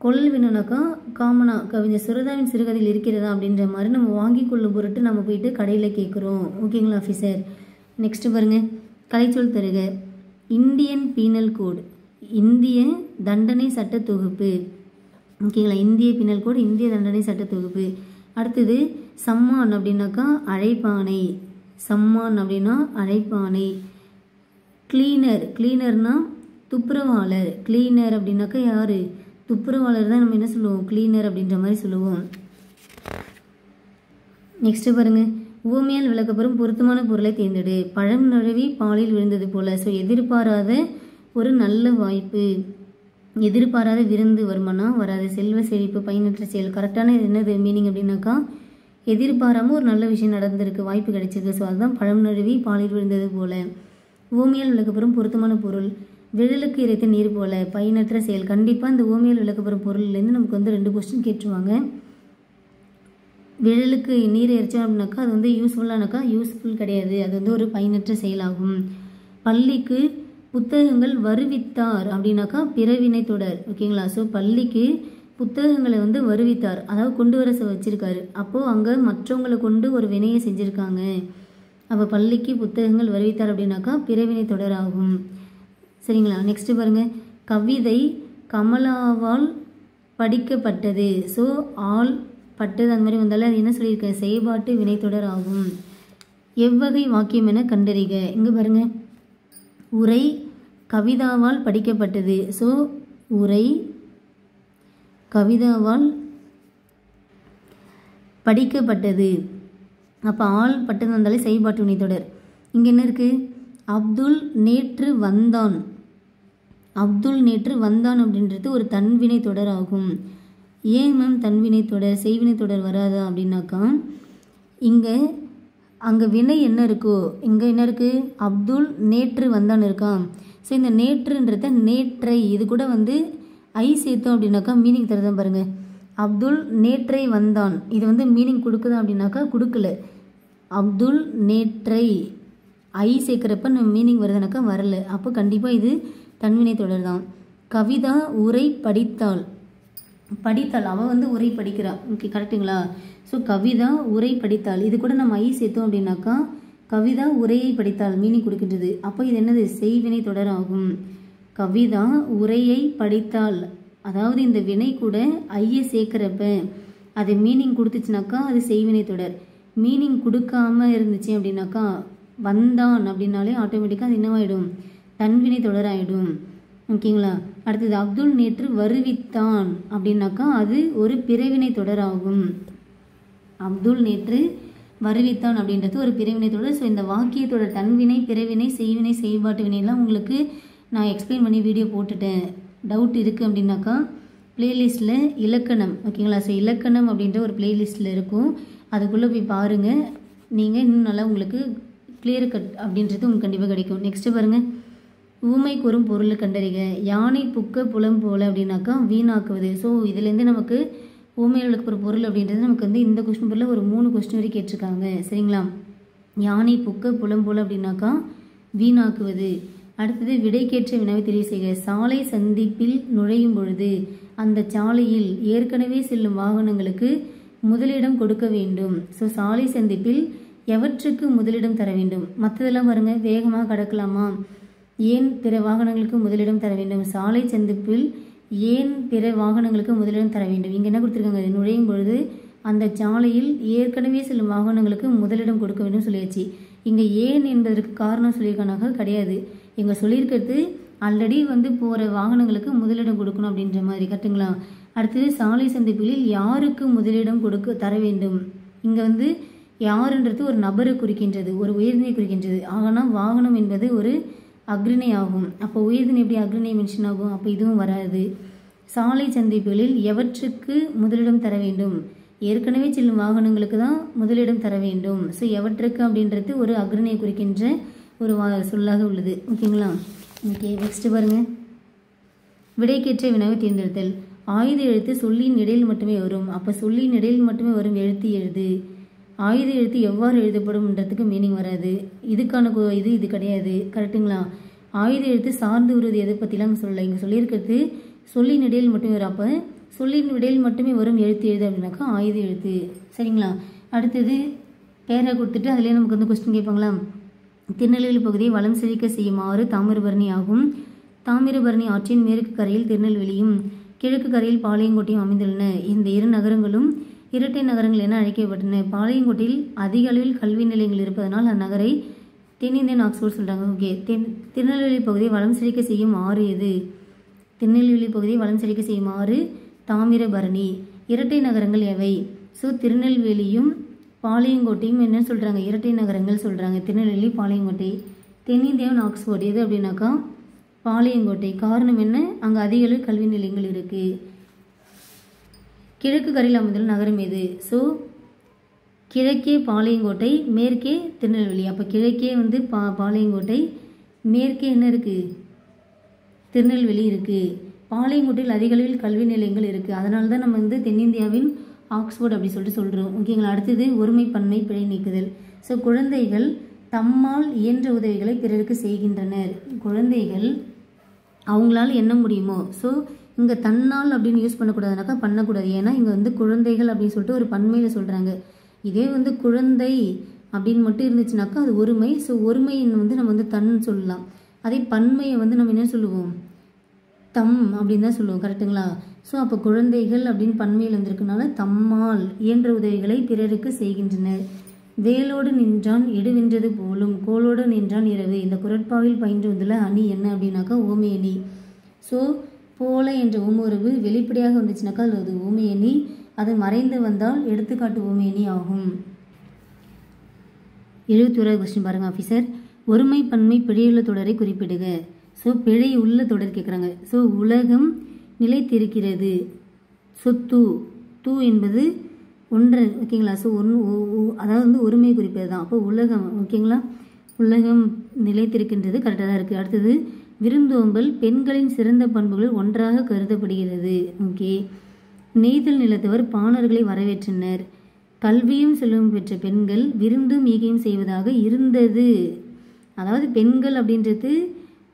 கொழல் வினானாக்கா காமனா கவிஞர் சுரதாவின் சிறுகதையில் இருக்கிறதா அப்படின்ற மாதிரி நம்ம வாங்கி கொள்ளும் பொருட்டு நம்ம போயிட்டு கடையில் கேட்குறோம். ஓகேங்களா ஆஃபீஸர்? நெக்ஸ்ட்டு பாருங்கள், கலைச்சொல் தருக. இந்தியன் பீனல் கோட், இந்திய தண்டனை சட்ட தொகுப்பு. ஓகேங்களா? இந்திய பீனல் கோட், இந்திய தண்டனை சட்ட தொகுப்பு. அடுத்தது சம்மான் அப்படின்னாக்கா அழைப்பானை. சம்மான் அப்படின்னா அழைப்பானை. கிளீனர், கிளீனர்னா துப்புரவாளர். கிளீனர் அப்படின்னாக்கா யார்? துப்புரவாளர் தான் நம்ம என்ன சொல்லுவோம்? கிளீனர் அப்படின்ற மாதிரி சொல்லுவோம். நெக்ஸ்ட்டு பாருங்கள், உவமையால் விளக்கப்பெறும் பொருத்தமான பொருளை தேர்ந்தெடு. பழம் நழுவி பாலில் விழுந்தது போல. ஸோ எதிர்பாராத ஒரு நல்ல வாய்ப்பு, எதிர்பாராத விருந்து வருமானா வராது. செல்வ செழிப்பு, பயனற்ற செயல். கரெக்டான என்னது மீனிங் அப்படின்னாக்கா எதிர்பாராமல் ஒரு நல்ல விஷயம் நடந்திருக்கு, வாய்ப்பு கிடைச்சிருக்கு. ஸோ அதுதான் பழம் நழுவி பாலில் விழுந்தது போல. உவமையால் விளக்கப்பெறும் பொருத்தமான பொருள். விழலுக்கு இறைத்த நீர் போல, பயனற்ற செயல். கண்டிப்பாக இந்த உவமையால் விளக்கப்பெறும் பொருள்லேருந்து நமக்கு வந்து 2 கொஸ்டின் கேட்டுருவாங்க. விழலுக்கு நீர் எரிச்சோம் அப்படின்னாக்கா அது வந்து யூஸ்ஃபுல்லானாக்கா யூஸ்ஃபுல் கிடையாது, அது வந்து ஒரு பயனற்ற செயலாகும். பள்ளிக்கு புத்தகங்கள் வருவித்தார் அப்படின்னாக்கா பிறவினை தொடர். ஓகேங்களா? ஸோ பள்ளிக்கு புத்தகங்களை வந்து வருவித்தார், அதாவது கொண்டு வர வச்சிருக்காரு. அப்போது அங்கே மற்றவங்களை கொண்டு ஒரு வினையை செஞ்சுருக்காங்க. அப்போ பள்ளிக்கு புத்தகங்கள் வருவித்தார் அப்படின்னாக்கா பிறவினை தொடர் ஆகும். சரிங்களா? நெக்ஸ்ட்டு பாருங்கள், கவிதை கமலாவால் படிக்கப்பட்டது. ஸோ ஆள் பட்டது அந்த மாதிரி வந்தாலும் அது என்ன சொல்லியிருக்கேன்? செயல்பாட்டு வினைத்தொடர் ஆகும். எவ்வகை வாக்கியம் என கண்டறிக. இங்கே பாருங்கள், உரை கவிதாவால் படிக்கப்பட்டது. ஸோ உரை கவிதாவால் படிக்கப்பட்டது. அப்போ ஆள் பட்டது வந்தாலே செயல்பாட்டு வினைத்தொடர். இங்கே என்ன இருக்குது? அப்துல் நேற்று வந்தான். அப்துல் நேற்று வந்தான் அப்படின்றது ஒரு தன்வினை தொடர் ஆகும். ஏன் மேம் தன்வினை தொடர் செய்வினை தொடர் வராதா அப்படின்னாக்கா இங்கே அங்கே வினை என்ன இருக்கோ இங்கே என்ன இருக்குது? அப்துல் நேற்று வந்தான் இருக்கா. ஸோ இந்த நேற்றுன்றத நேற்றை இது கூட வந்து ஐ சேர்த்தோம் அப்படின்னாக்கா மீனிங் தருதான் பாருங்கள். அப்துல் நேற்றை வந்தான், இது வந்து மீனிங் கொடுக்குதா அப்படின்னாக்கா கொடுக்கல. அப்துல் நேற்றை ஐ சேர்க்குறப்ப நம்ம மீனிங் வருதுனாக்கா வரல. அப்போ கண்டிப்பாக இது தன்வினை தொடர் தான். கவிதா உரை படித்தாள். படித்தாள், அவள் வந்து உரை படிக்கிறாள். ஓகே கரெக்டுங்களா? ஸோ கவிதா உரை படித்தாள், இது கூட நம்ம ஐ சேர்த்தோம் அப்படின்னாக்கா கவிதா உரையை படித்தாள் மீனிங் கொடுக்கின்றது. அப்போ இது என்னது? செய்வினை தொடர் ஆகும். கவிதா உரையை படித்தாள், அதாவது இந்த வினை கூட ஐயை சேர்க்குறப்ப அது மீனிங் கொடுத்துச்சுனாக்கா அது செய்வினை தொடர். மீனிங் கொடுக்காம இருந்துச்சு அப்படின்னாக்கா வந்தான் அப்படின்னாலே ஆட்டோமேட்டிக்காக அது என்னவாயிடும்? தன்வினை தொடர் ஆகிடும். ஓகேங்களா? அடுத்தது அப்துல் நேற்று வருவித்தான் அப்படின்னாக்கா அது ஒரு பிறவினை தொடர் ஆகும். அப்துல் நேற்று வருவித்தான் அப்படின்றது ஒரு பிறவினை தொடர். ஸோ இந்த வாக்கியத்தோட தன்வினை, பிறவினை, செய்வினை, செயல்பாட்டு வினைலாம் உங்களுக்கு நான் எக்ஸ்பிளைன் பண்ணி வீடியோ போட்டுட்டேன். டவுட் இருக்குது அப்படின்னாக்கா பிளேலிஸ்ட்டில் இலக்கணம். ஓகேங்களா? ஸோ இலக்கணம் அப்படின்ற ஒரு பிளேலிஸ்ட்டில் இருக்கும், அதுக்குள்ளே போய் பாருங்கள். நீங்கள் இன்னும் நல்லா உங்களுக்கு கிளியர் கட் அப்படின்றது உங்களுக்கு கண்டிப்பாக கிடைக்கும். நெக்ஸ்ட்டு பாருங்கள், ஊமை கூறும் பொருளை கண்டறிக. யானை புக்க புலம் போல அப்படின்னாக்கா வீணாக்குவது. ஸோ இதுலேருந்து நமக்கு ஊமையில் இருக்கிற பொருள் அப்படின்றது நமக்கு வந்து இந்த கொஸ்டின் பொருளில் ஒரு 3 கொஸ்டின் வரை கேட்டிருக்காங்க. சரிங்களா? யானை புக்க புலம் போல அப்படின்னாக்கா வீணாக்குவது. அடுத்தது விடைக்கேற்ற வினாவை தெரிவு செய்க. சாலை சந்திப்பில் நுழையும் பொழுது அந்த சாலையில் ஏற்கனவே செல்லும் வாகனங்களுக்கு முதலிடம் கொடுக்க வேண்டும். ஸோ சாலை சந்திப்பில் எவற்றுக்கு முதலிடம் தர வேண்டும்? மற்றதெல்லாம் பாருங்க, வேகமாக கடக்கலாமா, ஏன் பிற வாகனங்களுக்கு முதலிடம் தர வேண்டும்? சாலை சந்திப்பில் ஏன் பிற வாகனங்களுக்கு முதலிடம் தர வேண்டும்? இங்கே என்ன கொடுத்துருக்காங்க, நுழையும் பொழுது அந்த சாலையில் ஏற்கனவே செல்லும் வாகனங்களுக்கு முதலிடம் கொடுக்க வேண்டும் சொல்லியாச்சு. இங்கே ஏன் என்பதற்கு காரணம் சொல்லியிருக்கானாக கிடையாது. இங்கே சொல்லியிருக்கிறது ஆல்ரெடி வந்து போகிற வாகனங்களுக்கு முதலிடம் கொடுக்கணும் அப்படின்ற மாதிரி. கரெக்டுங்களா? அடுத்தது சாலை சந்திப்புகளில் யாருக்கு முதலிடம் தர வேண்டும்? இங்கே வந்து யாருன்றது ஒரு நபரை குறிக்கின்றது, ஒரு உயர்தினை குறிக்கின்றது. ஆனால் வாகனம் என்பது ஒரு அக்ரிணை ஆகும். அப்போ உயர்தினை எப்படி அக்ரிணை மென்ஷன் ஆகும்? அப்போ இதுவும் வராது. சாலை சந்திப்புகளில் எவற்றுக்கு முதலிடம் தர வேண்டும்? ஏற்கனவே செல்லும் வாகனங்களுக்கு தான் முதலிடம் தர வேண்டும். ஸோ எவற்றுக்கு அப்படின்றது ஒரு அக்ரிணையை குறிக்கின்ற ஒரு சொல்லாக உள்ளது. ஓகேங்களா? ஓகே, நெக்ஸ்ட் பாருங்கள், விடைக்கேற்ற வினாவை தேர்ந்தெடுத்தல். ஆயுத எழுத்து சொல்லின் இடையில் மட்டுமே வரும். அப்போ சொல்லின் இடையில் மட்டுமே வரும் எழுத்து எழுது. ஆயுத எழுத்து எவ்வாறு எழுதப்படும்ன்றதுக்கு மீனிங் வராது. இதுக்கான இது கிடையாது. கரெக்டுங்களா? ஆயுத எழுத்து சார்ந்து வருவது எதை பற்றிலாம் சொல்லலை. இங்கே சொல்லியிருக்கிறது சொல்லின் இடையில் மட்டுமே வரும். அப்போ சொல்லின் இடையில் மட்டுமே வரும் எழுத்து எழுது அப்படின்னாக்கா ஆயுத எழுத்து. சரிங்களா? அடுத்தது பேரை கொடுத்துட்டு அதிலே நமக்கு வந்து கொஸ்டின் கேட்பாங்களா? திருநெல்வேலி பகுதியை வளம் செழிக்க செய்யுமாறு தாமிரபரணி ஆகும். தாமிரபரணி ஆற்றின் மேற்கு கரையில் திருநெல்வேலியும் கிழக்கு கரையில் பாளையங்கோட்டையும் அமைந்துள்ளன. இந்த 2 நகரங்களும் இரட்டை நகரங்கள் என அழைக்கப்பட்டன. பாளையங்கோட்டையில் அதிக அளவில் கல்வி நிலையங்கள் இருப்பதனால் அந்நகரை தென்னிந்தியன் ஆக்ஸ்போர்ட் சொல்கிறாங்க. ஓகே, திருநெல்வேலி பகுதியை வளம் செழிக்க செய்யும் ஆறு எது? திருநெல்வேலி பகுதியை வளம் செழிக்க செய்யும் ஆறு தாமிரபரணி. இரட்டை நகரங்கள் எவை? ஸோ திருநெல்வேலியும் பாளையங்கோட்டையும் என்ன சொல்கிறாங்க? இரட்டை நகரங்கள் சொல்கிறாங்க. திருநெல்வேலி, பாளையங்கோட்டை. தென்னிந்தியாவின் ஆக்ஸ்போர்ட் எது அப்படின்னாக்கா பாளையங்கோட்டை. காரணம் என்ன? அங்கே அதிக அளவு கல்வி நிலையங்கள் இருக்குது. கிழக்கு கரையில் அமைந்துள்ள நகரம் எது? ஸோ கிழக்கே பாளையங்கோட்டை, மேற்கே திருநெல்வேலி. அப்போ கிழக்கே வந்து பாளையங்கோட்டை, மேற்கே என்ன இருக்குது? திருநெல்வேலி இருக்குது. பாளையங்கோட்டையில் அதிக அளவில் கல்வி நிலையங்கள் இருக்குது. அதனால தான் நம்ம வந்து தென்னிந்தியாவின் ஆக்ஸ்போர்ட் அப்படி சொல்லிட்டு சொல்கிறோம். ஓகேங்களா? அடுத்தது ஒருமை பன்மை பிழை நீக்குதல். ஸோ குழந்தைகள் தம்மால் இயன்ற உதவிகளை பிறருக்கு செய்கின்றனர். குழந்தைகள் அவங்களால என்ன முடியுமோ. ஸோ இங்கே தன்னால் அப்படின்னு யூஸ் பண்ணக்கூடாதுனாக்கா பண்ணக்கூடாது. ஏன்னா இங்கே வந்து குழந்தைகள் அப்படின்னு சொல்லிட்டு ஒரு பன்மையில் சொல்கிறாங்க. இதே வந்து குழந்தை அப்படின்னு மட்டும் இருந்துச்சுனாக்கா அது ஒருமை. ஸோ ஒருமைன்னு வந்து நம்ம வந்து தன்னு சொல்லலாம். அதே பன்மையை வந்து நம்ம என்ன சொல்லுவோம்? தம் அப்படின்னு தான் சொல்லுவோம். கரெக்டுங்களா? ஸோ அப்போ குழந்தைகள் அப்படின்னு பன்மையில் வந்திருக்கனால தம்மால் இயன்ற உதவிகளை பிறருக்கு செய்கின்றனர். வேலோடு நின்றான் இடுவென்றது போலும், கோலோடு நின்றான் இரவு. இந்த குரட்பாவில் பயின்று வந்துள்ள அணி என்ன அப்படின்னாக்கா ஓமை அணி. ஸோ போல என்ற ஓமோரவு வெளிப்படையாக வந்துச்சுனாக்கா அது ஓமை அணி. அது மறைந்து வந்தால் எடுத்துக்காட்டு ஓமை அணி ஆகும். 71வது கொஸ்டின் பாருங்க ஆஃபீஸர். ஒருமை பன்மை பிழையுள்ள தொடரை குறிப்பிடுக. ஸோ பிழை உள்ள தொடர் கேட்குறாங்க. ஸோ உலகம் நிலைத்திருக்கிறது. ஸோ தூ என்பது ஒன்று. ஓகேங்களா? ஸோ அதாவது வந்து ஒருமை குறிப்பது தான். அப்போ உலகம். ஓகேங்களா? உலகம் நிலைத்திருக்கின்றது கரெக்டாக தான் இருக்குது. அடுத்தது விருந்தோம்பல் பெண்களின் சிறந்த பண்புகள் ஒன்றாக கருதப்படுகிறது. ஓகே. நெய்தல் நிலத்தவர் பாணர்களை வரவேற்றனர். கல்வியும் செல்வம் பெற்ற பெண்கள் விருந்தும் ஈகையும் செய்வதாக இருந்தது. அதாவது பெண்கள் அப்படின்றது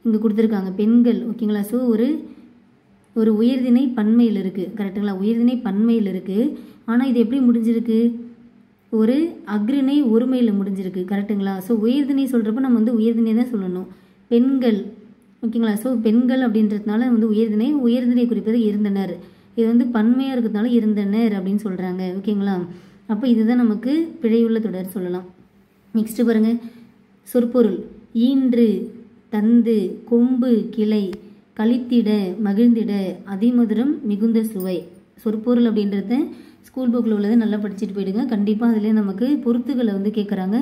இங்கே கொடுத்துருக்காங்க. பெண்கள். ஓகேங்களா? ஸோ ஒரு உயர்திணை பன்மையில் இருக்குது. கரெக்டுங்களா? உயர்திணை பன்மையில் இருக்குது. ஆனால் இது எப்படி முடிஞ்சிருக்கு? ஒரு அக்ரிணை ஒருமையில் முடிஞ்சிருக்கு. கரெக்டுங்களா? ஸோ உயர்திணை சொல்கிறப்ப நம்ம வந்து உயர்திணை தான் சொல்லணும். பெண்கள். ஓகேங்களா? ஸோ பெண்கள் அப்படின்றதுனால வந்து உயர்திணை குறிப்பது இருந்தனர். இது வந்து பன்மையாக இருக்கிறதுனால இருந்தனர் அப்படின்னு சொல்கிறாங்க. ஓகேங்களா? அப்போ இதுதான் நமக்கு பிழையுள்ள தொடர் சொல்லலாம். நெக்ஸ்ட்டு பாருங்கள், சொற்பொருள். ஈன்று, தந்து, கொம்பு, கிளை, கழித்திட, மகிழ்ந்திட, அதிமதுரம், மிகுந்த சுவை. சொற்பொருள் அப்படின்றத ஸ்கூல் புக்கில் உள்ளதை நல்லா படிச்சுட்டு போயிடுங்க. கண்டிப்பாக அதில் நமக்கு பொருத்துகளை வந்து கேட்குறாங்க.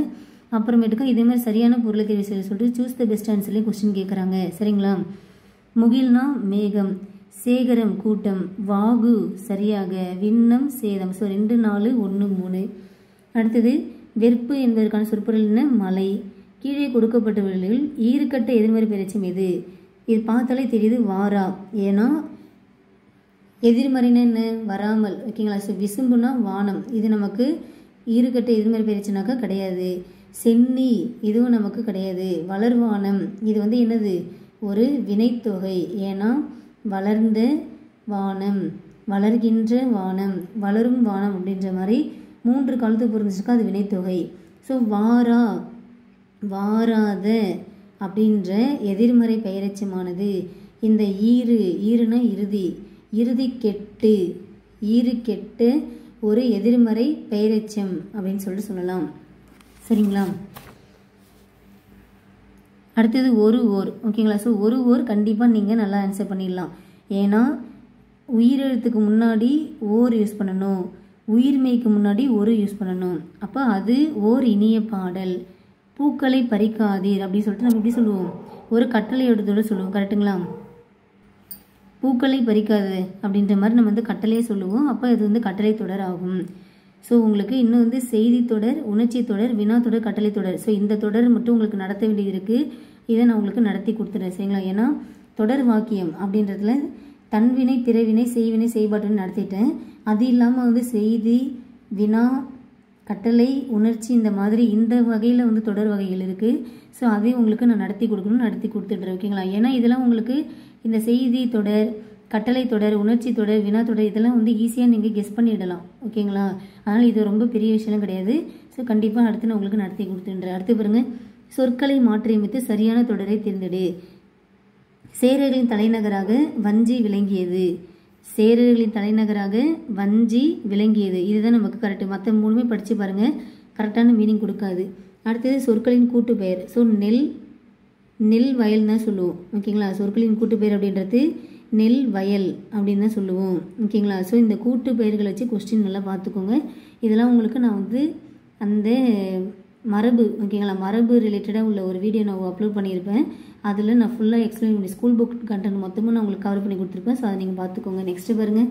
அப்புறமேட்டுக்கா இதே மாதிரி சரியான பொருளை தேர்வு செய்ய சொல்லிட்டு சூஸ் த பெஸ்ட் ஆன்சர்லேயே கொஸ்டின் கேட்குறாங்க. சரிங்களா? முகில்னா மேகம், சேகரம் கூட்டம், வாகு சரியாக, விண்ணம் சேதம். ஸோ 2, 4, 1, 3. அடுத்தது வெறுப்பு என்பதற்கான சொற்பொருள் என்ன? மலை. கீழே கொடுக்கப்பட்டவர்களில் ஈறுகட்ட எதிர்மறை பெயரெச்சம் எது? இது பார்த்தாலே தெரியுது வாரா. ஏன்னா எதிர்மறைன்னு என்ன? வராமல். ஓகேங்களா? ஸோ விசும்புனா வானம், இது நமக்கு ஈறுகட்ட எதிர்மறை பெயரெச்சனாக்கா கிடையாது. சென்னி இதுவும் நமக்கு கிடையாது. வளர்வானம் இது வந்து என்னது? ஒரு வினைத்தொகை. ஏன்னா வளர்ந்த வானம், வளர்கின்ற வானம், வளரும் வானம் அப்படின்ற மாதிரி 3 காலத்துக்கு பொருந்துச்சுக்கா அது வினைத்தொகை. ஸோ வாரா, வாராத அப்படின்ற எதிர்மறை பெயரெச்சமானது இந்த ஈறுனா இறுதி, இறுதி கெட்டு, ஈறு கெட்டு ஒரு எதிர்மறை பெயரெச்சம் அப்படின்னு சொல்லிட்டு சொல்லலாம். சரிங்களா? அடுத்தது ஒரு ஓர். ஓகேங்களா? ஸோ ஒரு ஓர் கண்டிப்பாக நீங்கள் நல்லா ஆன்சர் பண்ணிடலாம். ஏன்னா உயிரெழுத்துக்கு முன்னாடி ஓர் யூஸ் பண்ணணும், உயிர்மெய்க்கு முன்னாடி ஒரு யூஸ் பண்ணணும். அப்போ அது ஓர் இனிய பாடல். பூக்களை பறிக்காதீர் அப்படின்னு சொல்லிட்டு நம்ம எப்படி சொல்லுவோம்? ஒரு கட்டளை எழுத்தோடு சொல்லுவோம். கரெக்டுங்களா? பூக்களை பறிக்காது அப்படின்ற மாதிரி நம்ம வந்து கட்டளையே சொல்லுவோம். அப்போ இது வந்து கட்டளை தொடர் ஆகும். ஸோ உங்களுக்கு இன்னும் வந்து செய்தி தொடர், உணர்ச்சி தொடர், வினா தொடர், கட்டளை தொடர். ஸோ இந்த தொடர் மட்டும் உங்களுக்கு நடத்த வேண்டியது இருக்குது. இதை நான் உங்களுக்கு நடத்தி கொடுத்துட்றேன். சரிங்களா? ஏன்னா தொடர் வாக்கியம் அப்படின்றதுல தன்வினை, பிறவினை, செய்வினை, செய்பாட்டுன்னு நடத்திட்டேன். அது இல்லாமல் வந்து செய்தி, வினா, கட்டளை, உணர்ச்சி இந்த மாதிரி இந்த வகையில் வந்து தொடர் வகைகள் இருக்குது. ஸோ அதையும் உங்களுக்கு நான் நடத்தி கொடுக்கணும்னு நடத்தி கொடுத்துட்றேன். ஓகேங்களா? ஏன்னா இதெல்லாம் உங்களுக்கு இந்த செய்தி தொடர், கட்டளை தொடர், உணர்ச்சி தொடர், வினா தொடர் இதெல்லாம் வந்து ஈஸியாக நீங்கள் கெஸ் பண்ணிடலாம். ஓகேங்களா? அதனால் இது ரொம்ப பெரிய விஷயம் கிடையாது. ஸோ கண்டிப்பாக அடுத்து நான் உங்களுக்கு நடத்தி கொடுத்துன்றேன். அடுத்து பாருங்கள், சொற்களை மாற்றியமைத்து சரியான தொடரை தேர்ந்தெடு. சேரர்களின் தலைநகராக வஞ்சி விளங்கியது. சேரர்களின் தலைநகராக வஞ்சி விளங்கியது. இதுதான் நமக்கு கரெக்டு. மற்ற 3மே படித்து பாருங்கள், கரெக்டான மீனிங் கொடுக்காது. அடுத்தது சொற்களின் கூட்டு பெயர். ஸோ நெல் வயல் தான் சொல்லுவோம். ஓகேங்களா? சொற்களின் கூட்டு பெயர் அப்படின்றது நெல் வயல் அப்படின்னு தான் சொல்லுவோம். ஓகேங்களா? ஸோ இந்த கூட்டு பெயர்களை வச்சு கொஸ்டின் நல்லா பார்த்துக்கோங்க. இதெல்லாம் உங்களுக்கு நான் வந்து அந்த மரபு, ஓகேங்களா, மரபு ரிலேட்டடாக உள்ள ஒரு வீடியோ நான் அப்லோட் பண்ணியிருப்பேன். அதில் நான் ஃபுல்லாக எக்ஸ்பிளைன் பண்ணி ஸ்கூல் புக் கண்டென்ட் மொத்தமும் நான் உங்களுக்கு கவர் பண்ணி கொடுத்துருப்பேன். ஸோ அதை நீங்கள் பார்த்துக்கோங்க. நெக்ஸ்ட்டு பாருங்கள்.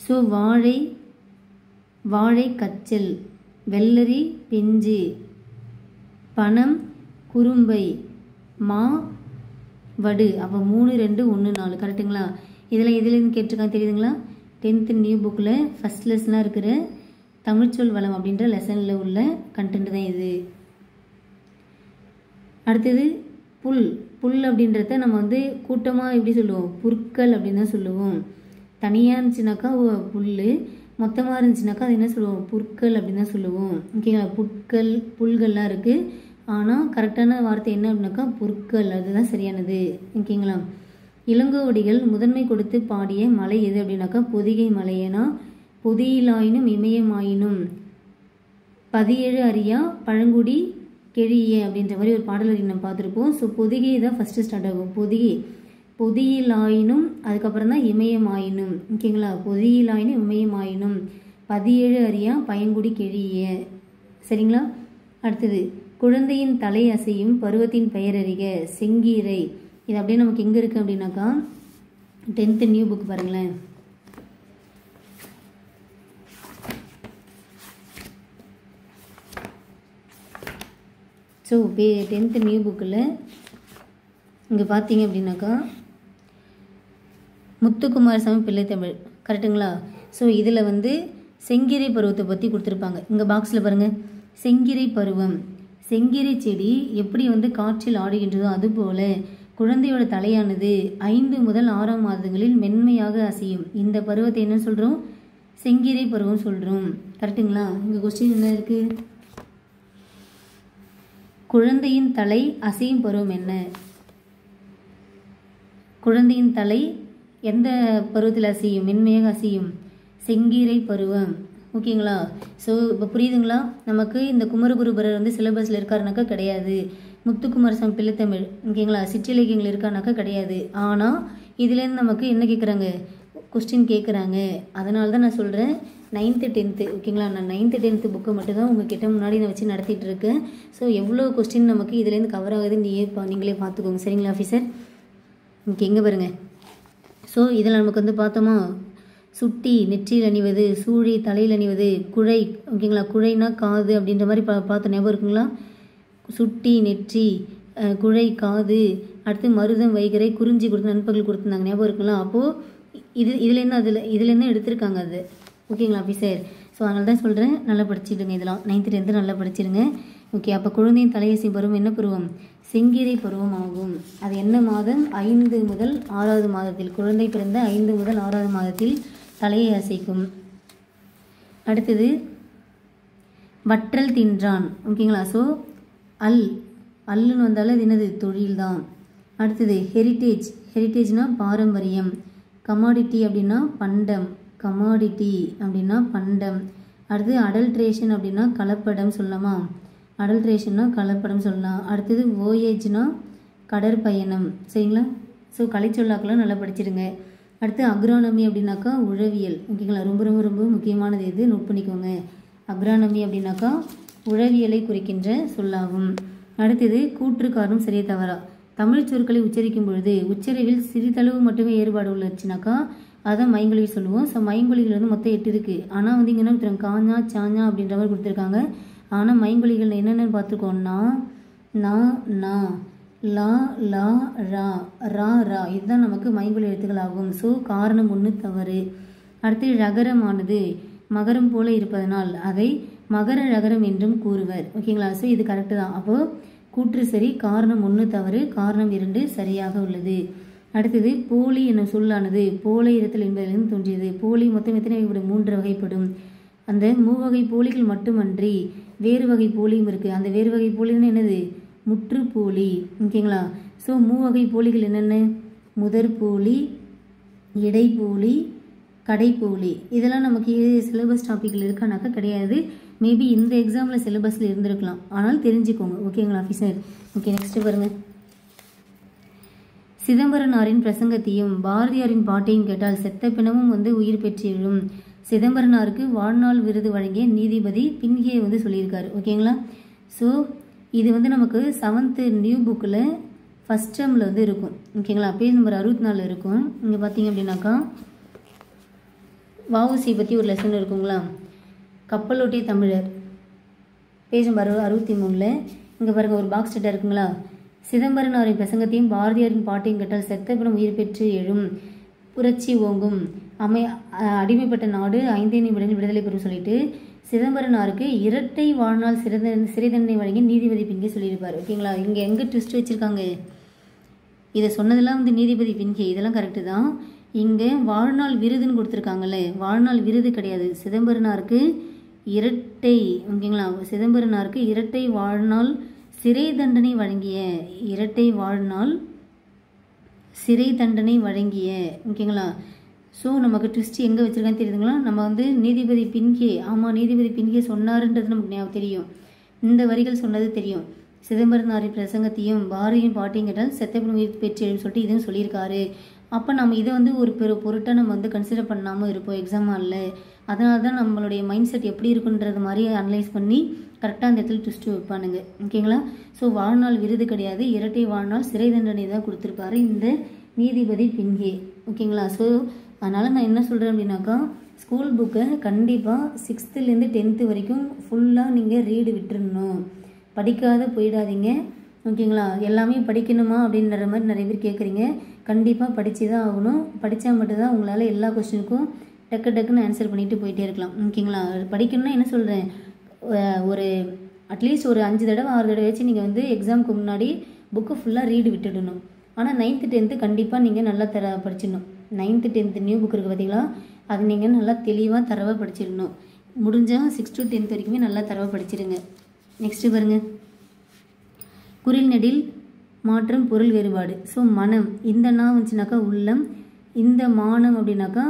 ஸோ வாழை கச்சல், வெள்ளரி பிஞ்சு, பனம் குறும்பை, மா வடு. அப்போ 3, 2, 1, 4 கரெக்டுங்களா? இதில் எதுலேருந்து கேட்டிருக்காங்க தெரியுதுங்களா? 10th நியூ புக்கில் ஃபஸ்ட் லெசனாக இருக்கிற தமிழ்ச்சொல் வளம் அப்படின்ற லெசனில் உள்ள கண்டென்ட் தான் இது. அடுத்தது புல் அப்படின்றத நம்ம வந்து கூட்டமாக எப்படி சொல்லுவோம்? புற்கள் அப்படின்னு தான் சொல்லுவோம். தனியாக இருந்துச்சுனாக்கா புல், மொத்தமாக இருந்துச்சுனாக்கா அது என்ன சொல்லுவோம்? புற்கள் அப்படின்னு தான் சொல்லுவோம். ஓகேங்களா? புல்கள்லாம் இருக்குது. ஆனால் கரெக்டான வார்த்தை என்ன அப்படின்னாக்கா புற்கள், அதுதான் சரியானது. ஓகேங்களா? இளங்கோவடிகள் முதன்மை கொடுத்து பாடிய மலை எது அப்படின்னாக்கா பொதிகை மலை. ஏன்னா பொதியிலாயினும் இமயமாயினும் 17 அறியா பழங்குடி கெழிய அப்படின்ற மாதிரி ஒரு பாடல் நம்ம பார்த்துருப்போம். ஸோ பொதிகை தான் ஃபஸ்ட்டு ஸ்டார்ட் ஆகும். பொதியிலாயினும் அதுக்கப்புறம் தான் இமயமாயினும். ஓகேங்களா? பொதியிலாயினும் இமயமாயினும் 17 அறியா பழங்குடி கெழிய. சரிங்களா? அடுத்தது குழந்தையின் தலை அசையும் பருவத்தின் பெயர் அறிக. செங்கீரை. இது அப்படியே நமக்கு எங்கே இருக்குது அப்படின்னாக்கா 10th நியூ புக் பாருங்களேன். ஸோ 10th நியூ புக்கில் இங்கே பார்த்தீங்க அப்படின்னாக்கா முத்துக்குமாரசாமி பிள்ளைத்தமிழ். கரெக்டுங்களா? ஸோ இதில் வந்து செங்கீரை பருவத்தை பற்றி கொடுத்துருப்பாங்க. இங்கே பாக்ஸில் பாருங்கள், செங்கீரை பருவம். செங்கீரை செடி எப்படி வந்து காற்றில் ஆடுகின்றதோ அதுபோல் குழந்தையோட தலையானது 5 முதல் 6ஆம் மாதங்களில் மென்மையாக அசையும். இந்த பருவத்தை என்ன சொல்கிறோம்? செங்கீரை பருவம் சொல்கிறோம். கரெக்டுங்களா? இங்கே கொஸ்டின் என்ன இருக்குது? குழந்தையின் தலை அசையும் பருவம் என்ன? குழந்தையின் தலை எந்த பருவத்தில் அசையும்? மென்மையாக அசையும். செங்கீரை பருவம். ஓகேங்களா? ஸோ இப்போ புரியுதுங்களா? நமக்கு இந்த குமரகுருபரர் வந்து சிலபஸில் இருக்காருனாக்கா கிடையாது. முத்துக்குமாரசாமி பிள்ளைத்தமிழ், ஓகேங்களா, சிற்றிலக்கியங்கள் இருக்கானாக்கா கிடையாது. ஆனால் இதுலேருந்து நமக்கு என்ன கேட்குறாங்க? கொஸ்டின் கேட்குறாங்க. அதனால தான் நான் சொல்கிறேன் 9th 10th. ஓகேங்களா? நான் 9th 10th புக்கை மட்டும் தான் உங்ககிட்ட முன்னாடி நான் வச்சு நடத்திட்டு இருக்கேன். ஸோ எவ்வளோ கொஸ்டின் நமக்கு இதுலேருந்து கவர் ஆகுதுன்னு நீங்களே பார்த்துக்கோங்க. சரிங்களா ஆஃபீஸர்? ஓகே, எங்கே பாருங்கள். ஸோ இதில் நமக்கு வந்து பார்த்தோமா, சுட்டி நெற்றியில் அணிவது, சூழி தலையில் அணிவது, குழை. ஓகேங்களா? குழைனா காது அப்படின்ற மாதிரி பார்த்த ஞாபகம் இருக்குங்களா? சுட்டி, நெற்றி, குழை, காது, அடுத்து மருதம், வைகரை, குறிஞ்சி கொடுத்து நண்பகல் கொடுத்துருந்தாங்க, ஞாபகம் இருக்கலாம். அப்போது இதுலேருந்து எடுத்திருக்காங்க அது. ஓகேங்களா ஆஃபீஸர்? ஸோ அதனால தான் சொல்கிறேன், நல்லா படிச்சுடுங்க. இதெல்லாம் 9th 10th நல்லா படிச்சிடுங்க. ஓகே. அப்போ குழந்தையின் தலையசை பருவம் என்ன பருவம்? செங்கீரை பருவம் ஆகும். அது என்ன மாதம்? 5 முதல் 6வது மாதத்தில். குழந்தை பிறந்த 5 முதல் 6வது மாதத்தில் தலையை அசைக்கும். அடுத்தது வற்றல் தின்றான். ஓகேங்களா? ஸோ அல்லுன்னு வந்தாலும் அது என்னது? தொழில் தான். அடுத்தது ஹெரிட்டேஜ்னா பாரம்பரியம். கமாடிட்டி அப்படின்னா பண்டம். அடுத்தது அடல்ட்ரேஷன் அப்படின்னா கலப்படம் சொல்லலாமா? அடல்ட்ரேஷன்னா கலப்படம் சொல்லலாம். அடுத்தது வோயேஜ்னா கடற்பயணம். சரிங்களா? ஸோ கலைச்சொல்லாக்கெல்லாம் நல்லா படிச்சிடுங்க. அடுத்து அக்ரானமி அப்படின்னாக்கா உழவியல். ஓகேங்களா? ரொம்ப ரொம்ப ரொம்ப முக்கியமானது இது, நோட் பண்ணிக்கோங்க. அக்ரானமி அப்படின்னாக்கா உழவியலை குறிக்கின்ற சொல்லாகும். அடுத்தது கூற்று காரணம் சரியா தவறா. தமிழ் சொற்களை உச்சரிக்கும் பொழுது உச்சரிவில் சிறிதளவு மட்டுமே ஏற்பாடு உள்ளச்சுனாக்கா அதான் மைங்கொலி சொல்லுவோம். ஸோ மைங்கொலிகள் வந்து மொத்தம் 8 இருக்குது. ஆனால் வந்து இங்கே என்ன கொடுத்துருக்காங்க? காஞ்சா, சாஞ்சா அப்படின்ற மாதிரி கொடுத்துருக்காங்க. ஆனால் மைங்கொலிகள் என்னென்னு பார்த்துருக்கோம்னா நா, நா, லா, லா, ரா, ரா, ரா, இதுதான் நமக்கு மைங்கொலி எழுத்துக்கள் ஆகும். ஸோ காரணம் 1 தவறு. அடுத்து ரகரமானது மகரம் போல இருப்பதனால் அதை மகர ரகரம் என்றும் கூறுவர். ஓகேங்களா? ஸோ இது கரெக்டு தான். அப்போது கூற்று சரி, காரணம் 1 தவறு, காரணம் 2 சரியாக உள்ளது. அடுத்தது போலி என்னும் சொல்லானது போலை இருத்தல் என்பதிலிருந்து தோன்றியது. போலி மொத்தம் எத்தனை வகைப்படும்? 3 வகைப்படும். அந்த 3 வகை போலிகள் மட்டுமன்றி வேறு வகை போலியும் இருக்குது. அந்த வேறு வகை போலின்னு என்னது? முற்றுப்போலி. ஓகேங்களா? ஸோ 3 வகை போலிகள் என்னென்ன? முதற் போலி, இடைப்போலி, கடைப்போலி. இதெல்லாம் நமக்கு சிலபஸ் டாப்பிக்கில் இருக்கானாக்கா கிடையாது. மேபி இந்த எக்ஸாமில் சிலபஸில் இருந்திருக்கலாம். ஆனால் தெரிஞ்சுக்கோங்க. ஓகேங்களா ஆஃபீஸர்? ஓகே. நெக்ஸ்ட்டு பாருங்கள். சிதம்பரனாரின் பிரசங்கத்தையும் பாரதியாரின் பாட்டையும் கேட்டால் செத்த பிணமும் வந்து உயிர் பெற்று எழும். சிதம்பரனாருக்கு வாழ்நாள் விருது வழங்கிய நீதிபதி பின்கே வந்து சொல்லியிருக்காரு. ஓகேங்களா? ஸோ இது வந்து நமக்கு 7th நியூ புக்கில் ஃபஸ்ட் டேர்மில் வந்து இருக்கும். ஓகேங்களா? பேஜ் நம்பர் 64 இருக்கும். இங்கே பார்த்தீங்க அப்படின்னாக்கா வஉசி பற்றி ஒரு லெசன் இருக்குங்களா? கப்பலோட்டிய தமிழர் பேஜ் நம்பர் 63. இங்கே பாருங்கள், ஒரு பாக்ஸ் டேட்டா இருக்குங்களா? சிதம்பரனாரின் பிரசங்கத்தையும் பாரதியாரின் பாட்டையும் கேட்டால் செத்த பிணம் உயிர் பெற்று எழும், புரட்சி ஓங்கும், அடிமைப்பட்ட நாடு 5 நிமிடங்கள் விடுதலை பெறும் சொல்லிட்டு சிதம்பரனாருக்கு இரட்டை வாழ்நாள் சிறை தண்டனை வழங்கி நீதிபதி பின்கே சொல்லியிருப்பார். ஓகேங்களா? இங்கே எங்கே ட்விஸ்ட் வச்சுருக்காங்க? இதை சொன்னதெல்லாம் வந்து நீதிபதி பின்கே, இதெல்லாம் கரெக்டு தான். இங்கே வாழ்நாள் விருதுன்னு கொடுத்துருக்காங்கல்ல, வாழ்நாள் விருது கிடையாது. சிதம்பரனாருக்கு இரட்டை, ஓகேங்களா? சிதம்பரனாருக்கு இரட்டை வாழ்நாள் சிறை தண்டனை வழங்கிய, இரட்டை வாழ்நாள் சிறை தண்டனை வழங்கிய. ஓகேங்களா? ஸோ நமக்கு ட்விஸ்ட் எங்கே வச்சுருக்கான்னு தெரியுதுங்களா? நம்ம வந்து நீதிபதி பின்கே, ஆமாம் நீதிபதி பின்கே சொன்னாருன்றது நமக்கு ஞாபகம் தெரியும். இந்த வரிகள் சொன்னது தெரியும். சிதம்பரனாரின் பிரசங்கத்தையும் பாரதியின் பாட்டையும் கேட்டால் செத்த பிணம் உயிர் பெற்று எழும் சொல்லிட்டு இதுவும் சொல்லியிருக்காரு. அப்போ நம்ம இதை வந்து ஒரு பொருட்டாக நம்ம வந்து கன்சிடர் பண்ணாமல் இருப்போம் எக்ஸாம் ஹாலில். அதனால தான் நம்மளுடைய மைண்ட் செட் எப்படி இருக்குன்றது மாதிரி அனலைஸ் பண்ணி கரெக்டாக அந்த இடத்துல ட்விஸ்ட்டு வைப்பானுங்க. ஓகேங்களா? ஸோ வாழ்நாள் விருது கிடையாது, இரட்டை வாழ்நாள் சிறை தண்டனை தான் கொடுத்துருப்பாரு இந்த நீதிபதி பின்கே. ஓகேங்களா? ஸோ அதனால் நான் என்ன சொல்கிறேன் அப்படின்னாக்கா ஸ்கூல் புக்கை கண்டிப்பாக 6th 10th வரைக்கும் ஃபுல்லாக நீங்கள் ரீடு விட்டுருணும். படிக்காத போயிடாதீங்க. ஓகேங்களா? எல்லாமே படிக்கணுமா அப்படின்ற மாதிரி நிறைய பேர் கேட்குறீங்க. கண்டிப்பாக படித்து தான் ஆகணும். படித்தா மட்டும்தான் உங்களால் எல்லா கொஸ்டினுக்கும் டக்குன்னு ஆன்சர் பண்ணிட்டு போயிட்டே இருக்கலாம். ஓகேங்களா? படிக்கணும்னா என்ன சொல்கிறேன், ஒரு அட்லீஸ்ட் ஒரு 5 தடவை 6 தடவை வச்சு நீங்கள் வந்து எக்ஸாமுக்கு முன்னாடி புக்கு ஃபுல்லாக ரீடு விட்டுடணும். ஆனால் 9th 10th கண்டிப்பாக நீங்கள் நல்லா படிச்சிடணும். 9th 10th நியூ புக் இருக்குது பார்த்தீங்களா, அது நீங்கள் நல்லா தெளிவாக தரவாக படிச்சிடணும். முடிஞ்சால் 6th to 10th வரைக்குமே நல்லா தரவாக படிச்சிடுங்க. நெக்ஸ்ட்டு பாருங்கள், குறில் நெடில் மாற்றம் பொருள் வேறுபாடு. ஸோ மனம், இந்த நான் வந்துச்சுனாக்கா உள்ளம், இந்த மானம் அப்படின்னாக்கா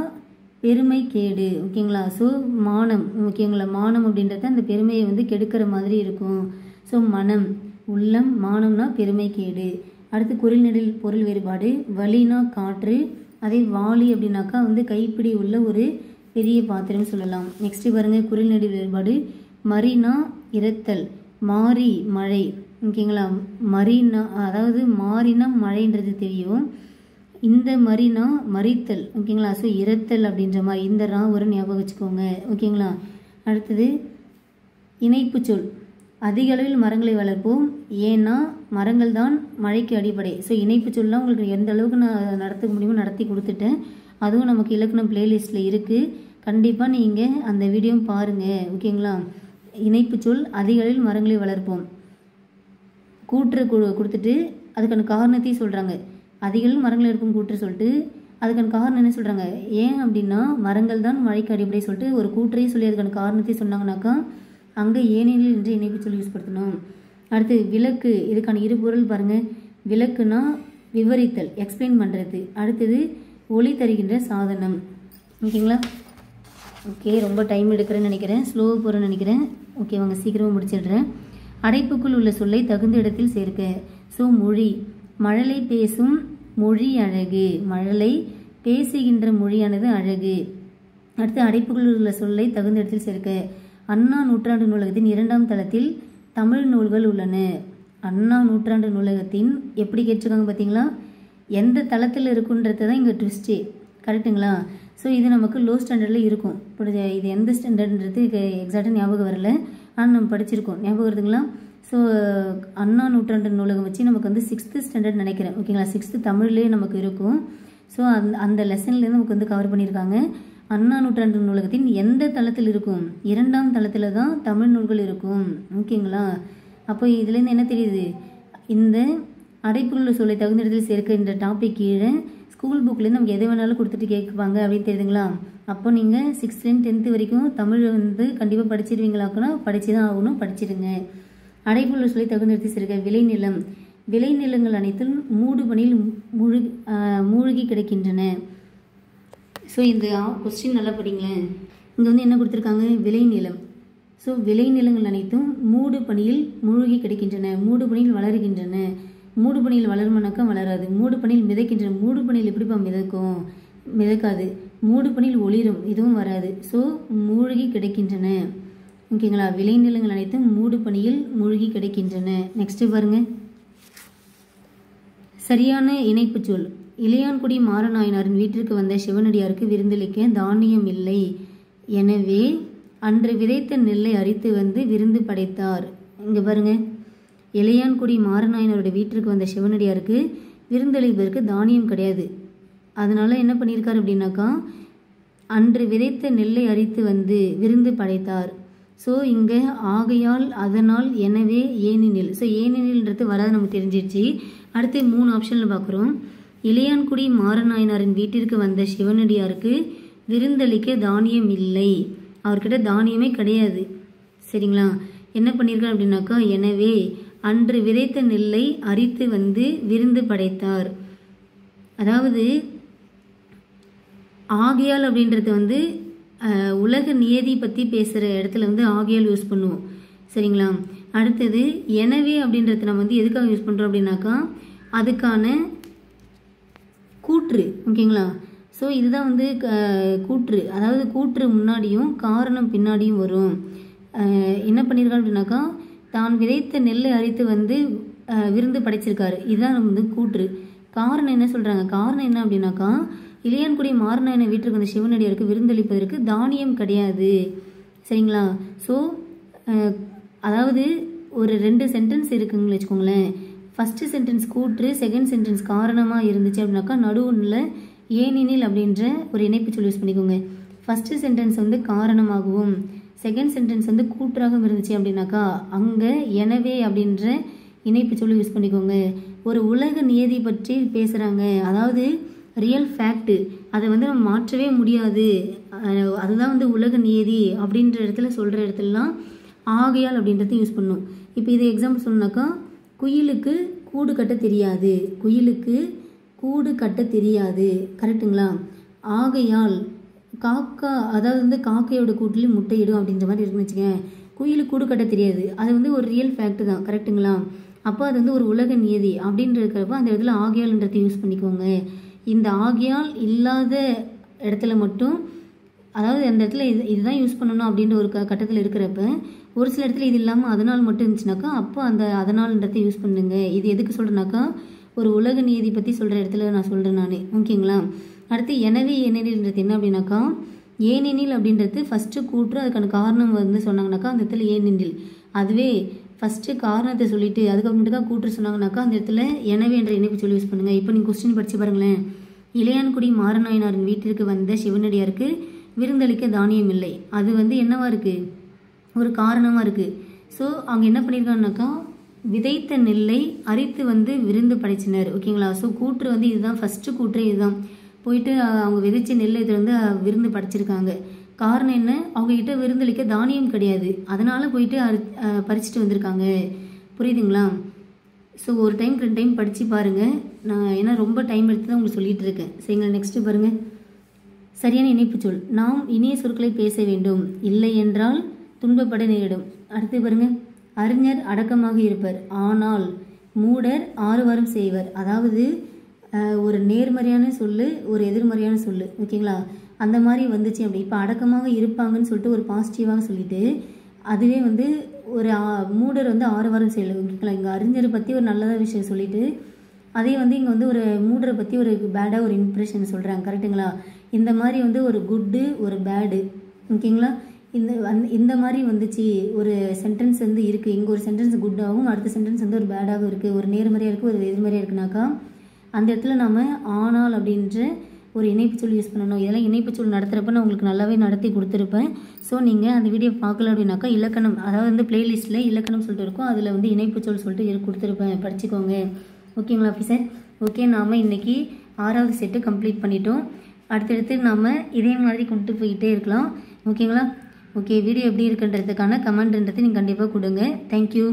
பெருமை கேடு. ஓகேங்களா? ஸோ மானம், ஓகேங்களா? மானம் அப்படின்றத அந்த பெருமையை வந்து கெடுக்கிற மாதிரி இருக்கும். ஸோ மனம், உள்ளம், மானம்னா பெருமை கேடு. அடுத்து குறில் நெடில் பொருள் வேறுபாடு. வலினா காற்று, அதே வாளி அப்படின்னாக்கா வந்து கைப்பிடி உள்ள ஒரு பெரிய பாத்திரம் சொல்லலாம். நெக்ஸ்ட்டு பாருங்கள், குறில் நெடில் வேறுபாடு. மரினா இரத்தல், மாறி மழை. ஓகேங்களா? மரினா அதாவது மாறினா மழைன்றது தெரியும். இந்த மரினா மறித்தல். ஓகேங்களா? ஸோ இரத்தல் அப்படின்ற மாதிரி இந்த ஒரு ஞாபகம் வச்சுக்கோங்க. ஓகேங்களா? அடுத்தது இணைப்பு சொல். அதிக அளவில் மரங்களை வளர்ப்போம், ஏன்னா மரங்கள் தான் மழைக்கு அடிப்படை. ஸோ இணைப்பு சொல்லலாம் உங்களுக்கு எந்த அளவுக்கு நான் நடத்த முடியுமோ நடத்தி கொடுத்துட்டேன். அதுவும் நமக்கு இலக்கணம் பிளேலிஸ்ட்டில் இருக்குது. கண்டிப்பாக நீங்கள் அந்த வீடியோ பாருங்கள். ஓகேங்களா? இணைப்பு சொல் அதிக அளவில் மரங்களை வளர்ப்போம், கூற்று கொடுத்துட்டு அதுக்கான காரணத்தையும் சொல்கிறாங்க. அதிக அளவில் மரங்களை வளர்ப்போம் கூற்று சொல்லிட்டு அதுக்கான காரணம் என்ன சொல்கிறாங்க, ஏன் அப்படின்னா மரங்கள் தான் மழைக்கு அடிப்படை சொல்லிட்டு ஒரு கூற்றையும் சொல்லி அதுக்கான காரணத்தையும் சொன்னாங்கனாக்கா அங்கே ஏனெனில் என்று இணைப்பு சொல்லி யூஸ் படுத்தணும். அடுத்து விளக்கு, இதுக்கான இரு பொருள் பாருங்கள். விளக்குனா விவரித்தல், எக்ஸ்பிளைன் பண்ணுறது. அடுத்தது ஒளி தருகின்ற சாதனம். ஓகேங்களா? ஓகே, ரொம்ப டைம் எடுக்கிறேன்னு நினைக்கிறேன், ஸ்லோவாக போகிறேன்னு நினைக்கிறேன். ஓகே, வாங்க சீக்கிரமாக முடிச்சிடுறேன். அடைப்புக்குள் உள்ள சொல்லை தகுந்த இடத்தில் சேர்க்க. ஸோ மொழி, மழலை பேசும் மொழி அழகு, மழலை பேசுகின்ற மொழியானது அழகு. அடுத்து அடைப்புக்குள் உள்ள சொல்லை தகுந்த இடத்தில் சேர்க்க. அண்ணா நூற்றாண்டு நூலகத்தின் 2ஆம் தளத்தில் தமிழ் நூல்கள் உள்ளன. அண்ணா நூற்றாண்டு நூலகத்தின் எப்படி கேட்டிருக்காங்க பார்த்தீங்களா? எந்த தளத்தில் இருக்குன்றது தான் இங்கே ட்விஸ்டே. கரெக்டுங்களா? ஸோ இது நமக்கு லோ ஸ்டாண்டர்டில் இருக்கும். இது எந்த ஸ்டாண்டர்ட்ன்றது எக்ஸாக்டாக ஞாபகம் வரல, ஆனால் நம்ம படிச்சிருக்கோம். ஞாபகம் வருதுங்களா? ஸோ அண்ணா நூற்றாண்டு நூலகம் வச்சு நமக்கு வந்து 6th ஸ்டாண்டர்ட் நினைக்கிறேன். ஓகேங்களா? 6th தமிழ்லேயே நமக்கு இருக்கும். ஸோ அந்த லெசன்லேருந்து நமக்கு வந்து கவர் பண்ணியிருக்காங்க. அண்ணா நூற்றாண்டு நூலகத்தின் எந்த தளத்தில் இருக்கும்? 2ஆம் தளத்தில் தான் தமிழ் நூல்கள் இருக்கும். ஓகேங்களா? அப்போ இதுலேருந்து என்ன தெரியுது, இந்த அடைப்புள்ள சொல்லை தகுந்த இடத்தில் சேர்க்க இந்த டாபிக் கீழே ஸ்கூல் புக்லேருந்து நமக்கு எதை வேணாலும் கொடுத்துட்டு கேட்பாங்க அப்படின்னு தெரியுதுங்களா? அப்போ நீங்கள் 6th and 10th வரைக்கும் தமிழ் வந்து கண்டிப்பாக படிச்சிடுவீங்களாக்குன்னா படித்து தான் ஆகணும், படிச்சிடுங்க. அடைப்புள்ள சொல்லை தகுந்த இடத்தில் சேர்க்க. விளைநிலம், விளைநிலங்கள் அனைத்தும் மூடு பனியில் மூழ்கி கிடக்கின்றன. ஸோ இந்த கொஸ்டின் நல்லா படிங்களேன். இங்கே வந்து என்ன கொடுத்துருக்காங்க, விளைநிலம். ஸோ விளைநிலங்கள் அனைத்தும் மூடு பனியில் மூழ்கி கிடக்கின்றன, மூடு பனியில் வளருகின்றன. மூடு பனியில் வளருமானாக்கா வளராது. மூடு பனியில் மிதக்கின்றன, மூடு பனியில் எப்படிப்பா மிதக்கும்? மிதக்காது. மூடு பனியில் ஒளிரும், இதுவும் வராது. ஸோ மூழ்கி கிடக்கின்றன. ஓகேங்களா? விளைநிலங்கள் அனைத்தும் மூடு பனியில் மூழ்கி கிடக்கின்றன. நெக்ஸ்ட் பாருங்க, சரியான இணைப்பு சொல். இளையான்குடி மாறநாயனாரின் வீட்டிற்கு வந்த சிவனடியாருக்கு விருந்தளிக்க தானியம் இல்லை, எனவே அன்று விதைத்த நெல்லை அரித்து வந்து விருந்து படைத்தார். இங்கே பாருங்க, இளையான்குடி மாறநாயனாருடைய வீட்டிற்கு வந்த சிவனடியாருக்கு விருந்தளிப்பதற்கு தானியம் கிடையாது. அதனால என்ன பண்ணியிருக்காரு அப்படின்னாக்கா, அன்று விதைத்த நெல்லை அரித்து வந்து விருந்து படைத்தார். ஸோ இங்கே ஆகையால், அதனால், எனவே, ஏனெனில். ஸோ ஏனெனில்ன்றது வராது நமக்கு தெரிஞ்சிடுச்சு. அடுத்து 3 ஆப்ஷனில் பார்க்குறோம். இளையான்குடி மாறநாயனாரின் வீட்டிற்கு வந்த சிவனடியாருக்கு விருந்தளிக்க தானியம் இல்லை, அவர்கிட்ட தானியமே கிடையாது. சரிங்களா? என்ன பண்ணியிருக்கார் அப்படின்னாக்கா, எனவே அன்று விதைத்த நெல்லை அரித்து வந்து விருந்து படைத்தார். அதாவது ஆகையால் அப்படின்றது வந்து உலக நியதி பற்றி பேசுகிற இடத்துல வந்து ஆகையால் யூஸ் பண்ணுவோம். சரிங்களா? அடுத்தது எனவே அப்படின்றது நம்ம வந்து எதுக்காக யூஸ் பண்ணுறோம் அப்படின்னாக்கா அதுக்கான கூற்று. ஓகேங்களா? ஸோ இதுதான் வந்து கூற்று. அதாவது கூற்று முன்னாடியும் காரணம் பின்னாடியும் வரும். என்ன பண்ணியிருக்காரு அப்படின்னாக்கா, தான் விதைத்த நெல்லை அரித்து வந்து விருந்து படைச்சிருக்காரு. இதுதான் நம்ம வந்து கூற்று. காரணம் என்ன சொல்கிறாங்க, காரணம் என்ன அப்படின்னாக்கா, இளையான்குடி மாறநாயனார் வீட்டுக்கு வந்த சிவனடியாருக்கு விருந்தளிப்பதற்கு தானியம் கிடையாது. சரிங்களா? ஸோ அதாவது ஒரு 2 சென்டென்ஸ் இருக்குங்கன்னு வச்சுக்கோங்களேன். ஃபஸ்ட்டு சென்டென்ஸ் கூற்று, செகண்ட் சென்டென்ஸ் காரணமாக இருந்துச்சு அப்படின்னாக்கா நடுவில் ஏனெனில் அப்படின்ற ஒரு இணைப்பு சொல்லி யூஸ் பண்ணிக்கோங்க. ஃபஸ்ட்டு சென்டென்ஸ் வந்து காரணமாகவும் செகண்ட் சென்டென்ஸ் வந்து கூற்றாகவும் இருந்துச்சு அப்படின்னாக்கா அங்கே எனவே அப்படின்ற இணைப்பு சொல்லி யூஸ் பண்ணிக்கோங்க. ஒரு உலக நியதி பற்றி பேசுகிறாங்க, அதாவது ரியல் ஃபேக்ட்டு, அதை வந்து நம்ம மாற்றவே முடியாது, அதுதான் வந்து உலக நியதி அப்படின்ற இடத்துல சொல்கிற இடத்துலலாம் ஆகையால் அப்படின்றத யூஸ் பண்ணும். இப்போ இது எக்ஸாம்பிள் சொன்னாக்கா, குயிலுக்கு கூடு கட்ட தெரியாது, குயிலுக்கு கூடு கட்ட தெரியாது. கரெக்டுங்களா? ஆகையால் காக்கா, அதாவது வந்து காக்கையோட கூட்டிலையும் முட்டையிடும் அப்படின்ற மாதிரி இருக்குன்னு வச்சுக்கேன். குயிலுக்கு கூடு கட்ட தெரியாது, அது வந்து ஒரு ரியல் ஃபேக்ட் தான். கரெக்டுங்களா? அப்போ அது வந்து ஒரு உலக நியதி அப்படின்ற இருக்கிறப்ப அந்த இடத்துல ஆகையால்ன்றதை யூஸ் பண்ணிக்கோங்க. இந்த ஆகையால் இல்லாத இடத்துல மட்டும், அதாவது அந்த இடத்துல இதுதான் யூஸ் பண்ணணும் அப்படின்ற ஒரு கட்டத்தில் இருக்கிறப்ப ஒரு சில இடத்துல இது இல்லாமல் அதனால் மட்டும் இருந்துச்சுனாக்கா அப்போ அந்த அதனால்ன்றதை யூஸ் பண்ணுங்க. இது எதுக்கு சொல்கிறேன்னாக்கா ஒரு உலக நியதி பற்றி சொல்கிற இடத்துல நான் சொல்கிறேன் நான். ஓகேங்களா? அடுத்து எனவே ஏனெனில்ன்றது என்ன அப்படின்னாக்கா, ஏனெனில் அப்படின்றது ஃபஸ்ட்டு கூற்று, அதுக்கான காரணம் வந்து சொன்னாங்கனாக்கா அந்த இடத்துல ஏனெனில். அதுவே ஃபஸ்ட்டு காரணத்தை சொல்லிவிட்டு அதுக்கப்புறமேட்டுக்கா கூற்று சொன்னாங்கனாக்கா அந்த இடத்துல எனவே என்ற இணைப்பு சொல்லி யூஸ் பண்ணுங்கள். இப்போ நீங்கள் கொஸ்டின் படித்து பாருங்களேன். இளையான்குடி மாரநாயனாரின் வீட்டிற்கு வந்த சிவனடியாருக்கு விருந்தளிக்க தானியம் இல்லை. அது வந்து என்னவா இருக்குது, ஒரு காரணமாக இருக்குது. ஸோ அவங்க என்ன பண்ணியிருக்காங்கனாக்கா விதைத்த நெல்லை அரித்து வந்து விருந்து படைச்சினர். ஓகேங்களா. ஸோ கூற்று வந்து இதுதான், ஃபஸ்ட்டு கூற்று இதுதான். போயிட்டு அவங்க விதைச்ச நெல்லை இதில் வந்து விருந்து படைச்சிருக்காங்க. காரணம் என்ன, அவங்ககிட்ட விருந்தளிக்க தானியம் கிடையாது, அதனால் போயிட்டு பறிச்சுட்டு வந்திருக்காங்க. புரியுதுங்களா. ஸோ ஒரு டைம் 2 டைம் படித்து பாருங்கள். நான் ஏன்னா ரொம்ப டைம் எடுத்து தான் உங்களுக்கு சொல்லிகிட்டு இருக்கேன். சரிங்களா. நெக்ஸ்ட்டு பாருங்கள். சரியான இணைப்பு சொல். நாம் இனிய சொற்களை பேச வேண்டும், இல்லை என்றால் துன்பப்பட நேரிடும். அடுத்து பாருங்கள். அறிஞர் அடக்கமாக இருப்பர், ஆனால் மூடர் 6 வாரம் செய்வர். அதாவது ஒரு நேர்மறையான சொல்லு, ஒரு எதிர்மறையான சொல்லு. ஓகேங்களா. அந்த மாதிரி வந்துச்சு அப்படி. இப்போ அடக்கமாக இருப்பாங்கன்னு சொல்லிட்டு ஒரு பாசிட்டிவாக சொல்லிட்டு, அதுவே வந்து ஒரு மூடர் வந்து 6 வாரம் செய்யலை. ஓகேங்களா. இங்கே அறிஞரை பற்றி ஒரு நல்லதாக விஷயம் சொல்லிவிட்டு அதே வந்து இங்கே வந்து ஒரு மூடரை பற்றி ஒரு பேடாக ஒரு இம்ப்ரெஷன் சொல்கிறாங்க. கரெக்டுங்களா. இந்த மாதிரி வந்து ஒரு குட்டு ஒரு பேடு. ஓகேங்களா. இந்த மாதிரி வந்துச்சு ஒரு சென்டென்ஸ் வந்து இருக்குது. இங்கே ஒரு சென்டென்ஸ் குட்டாகவும் அடுத்த சென்டென்ஸ் வந்து ஒரு பேடாகவும் இருக்குது, ஒரு நேர்மறையாக இருக்குது, ஒரு எதிர்மறையாக இருக்குனாக்கா அந்த இடத்துல நாம் ஆனால் அப்படின்ற ஒரு இணைப்புச்சொல் யூஸ் பண்ணணும். இதெல்லாம் இணைப்புச்சொல் நடத்துகிறப்ப நான் உங்களுக்கு நல்லாவே நடத்தி கொடுத்துருப்பேன். ஸோ நீங்கள் அந்த வீடியோ பார்க்கல அப்படின்னாக்கா இலக்கணம், அதாவது வந்து பிளேலிஸ்ட்டில் இலக்கணம் சொல்லிட்டு இருக்கும், அதில் வந்து இணைப்புச்சொல் சொல்லிட்டு கொடுத்துருப்பேன், படிச்சுக்கோங்க. ஓகேங்களா ஆஃபீஸர். ஓகே, நாம் இன்றைக்கி 6வது செட்டு கம்ப்ளீட் பண்ணிட்டோம். அடுத்தடுத்து நாம் இதே மாதிரி கொண்டு போய்கிட்டே இருக்கலாம். ஓகேங்களா. ஓகே, வீடியோ எப்படி இருக்குன்றதுக்கான கமெண்ட்ன்றது நீங்கள் கண்டிப்பாக கொடுங்க. தேங்க்யூ.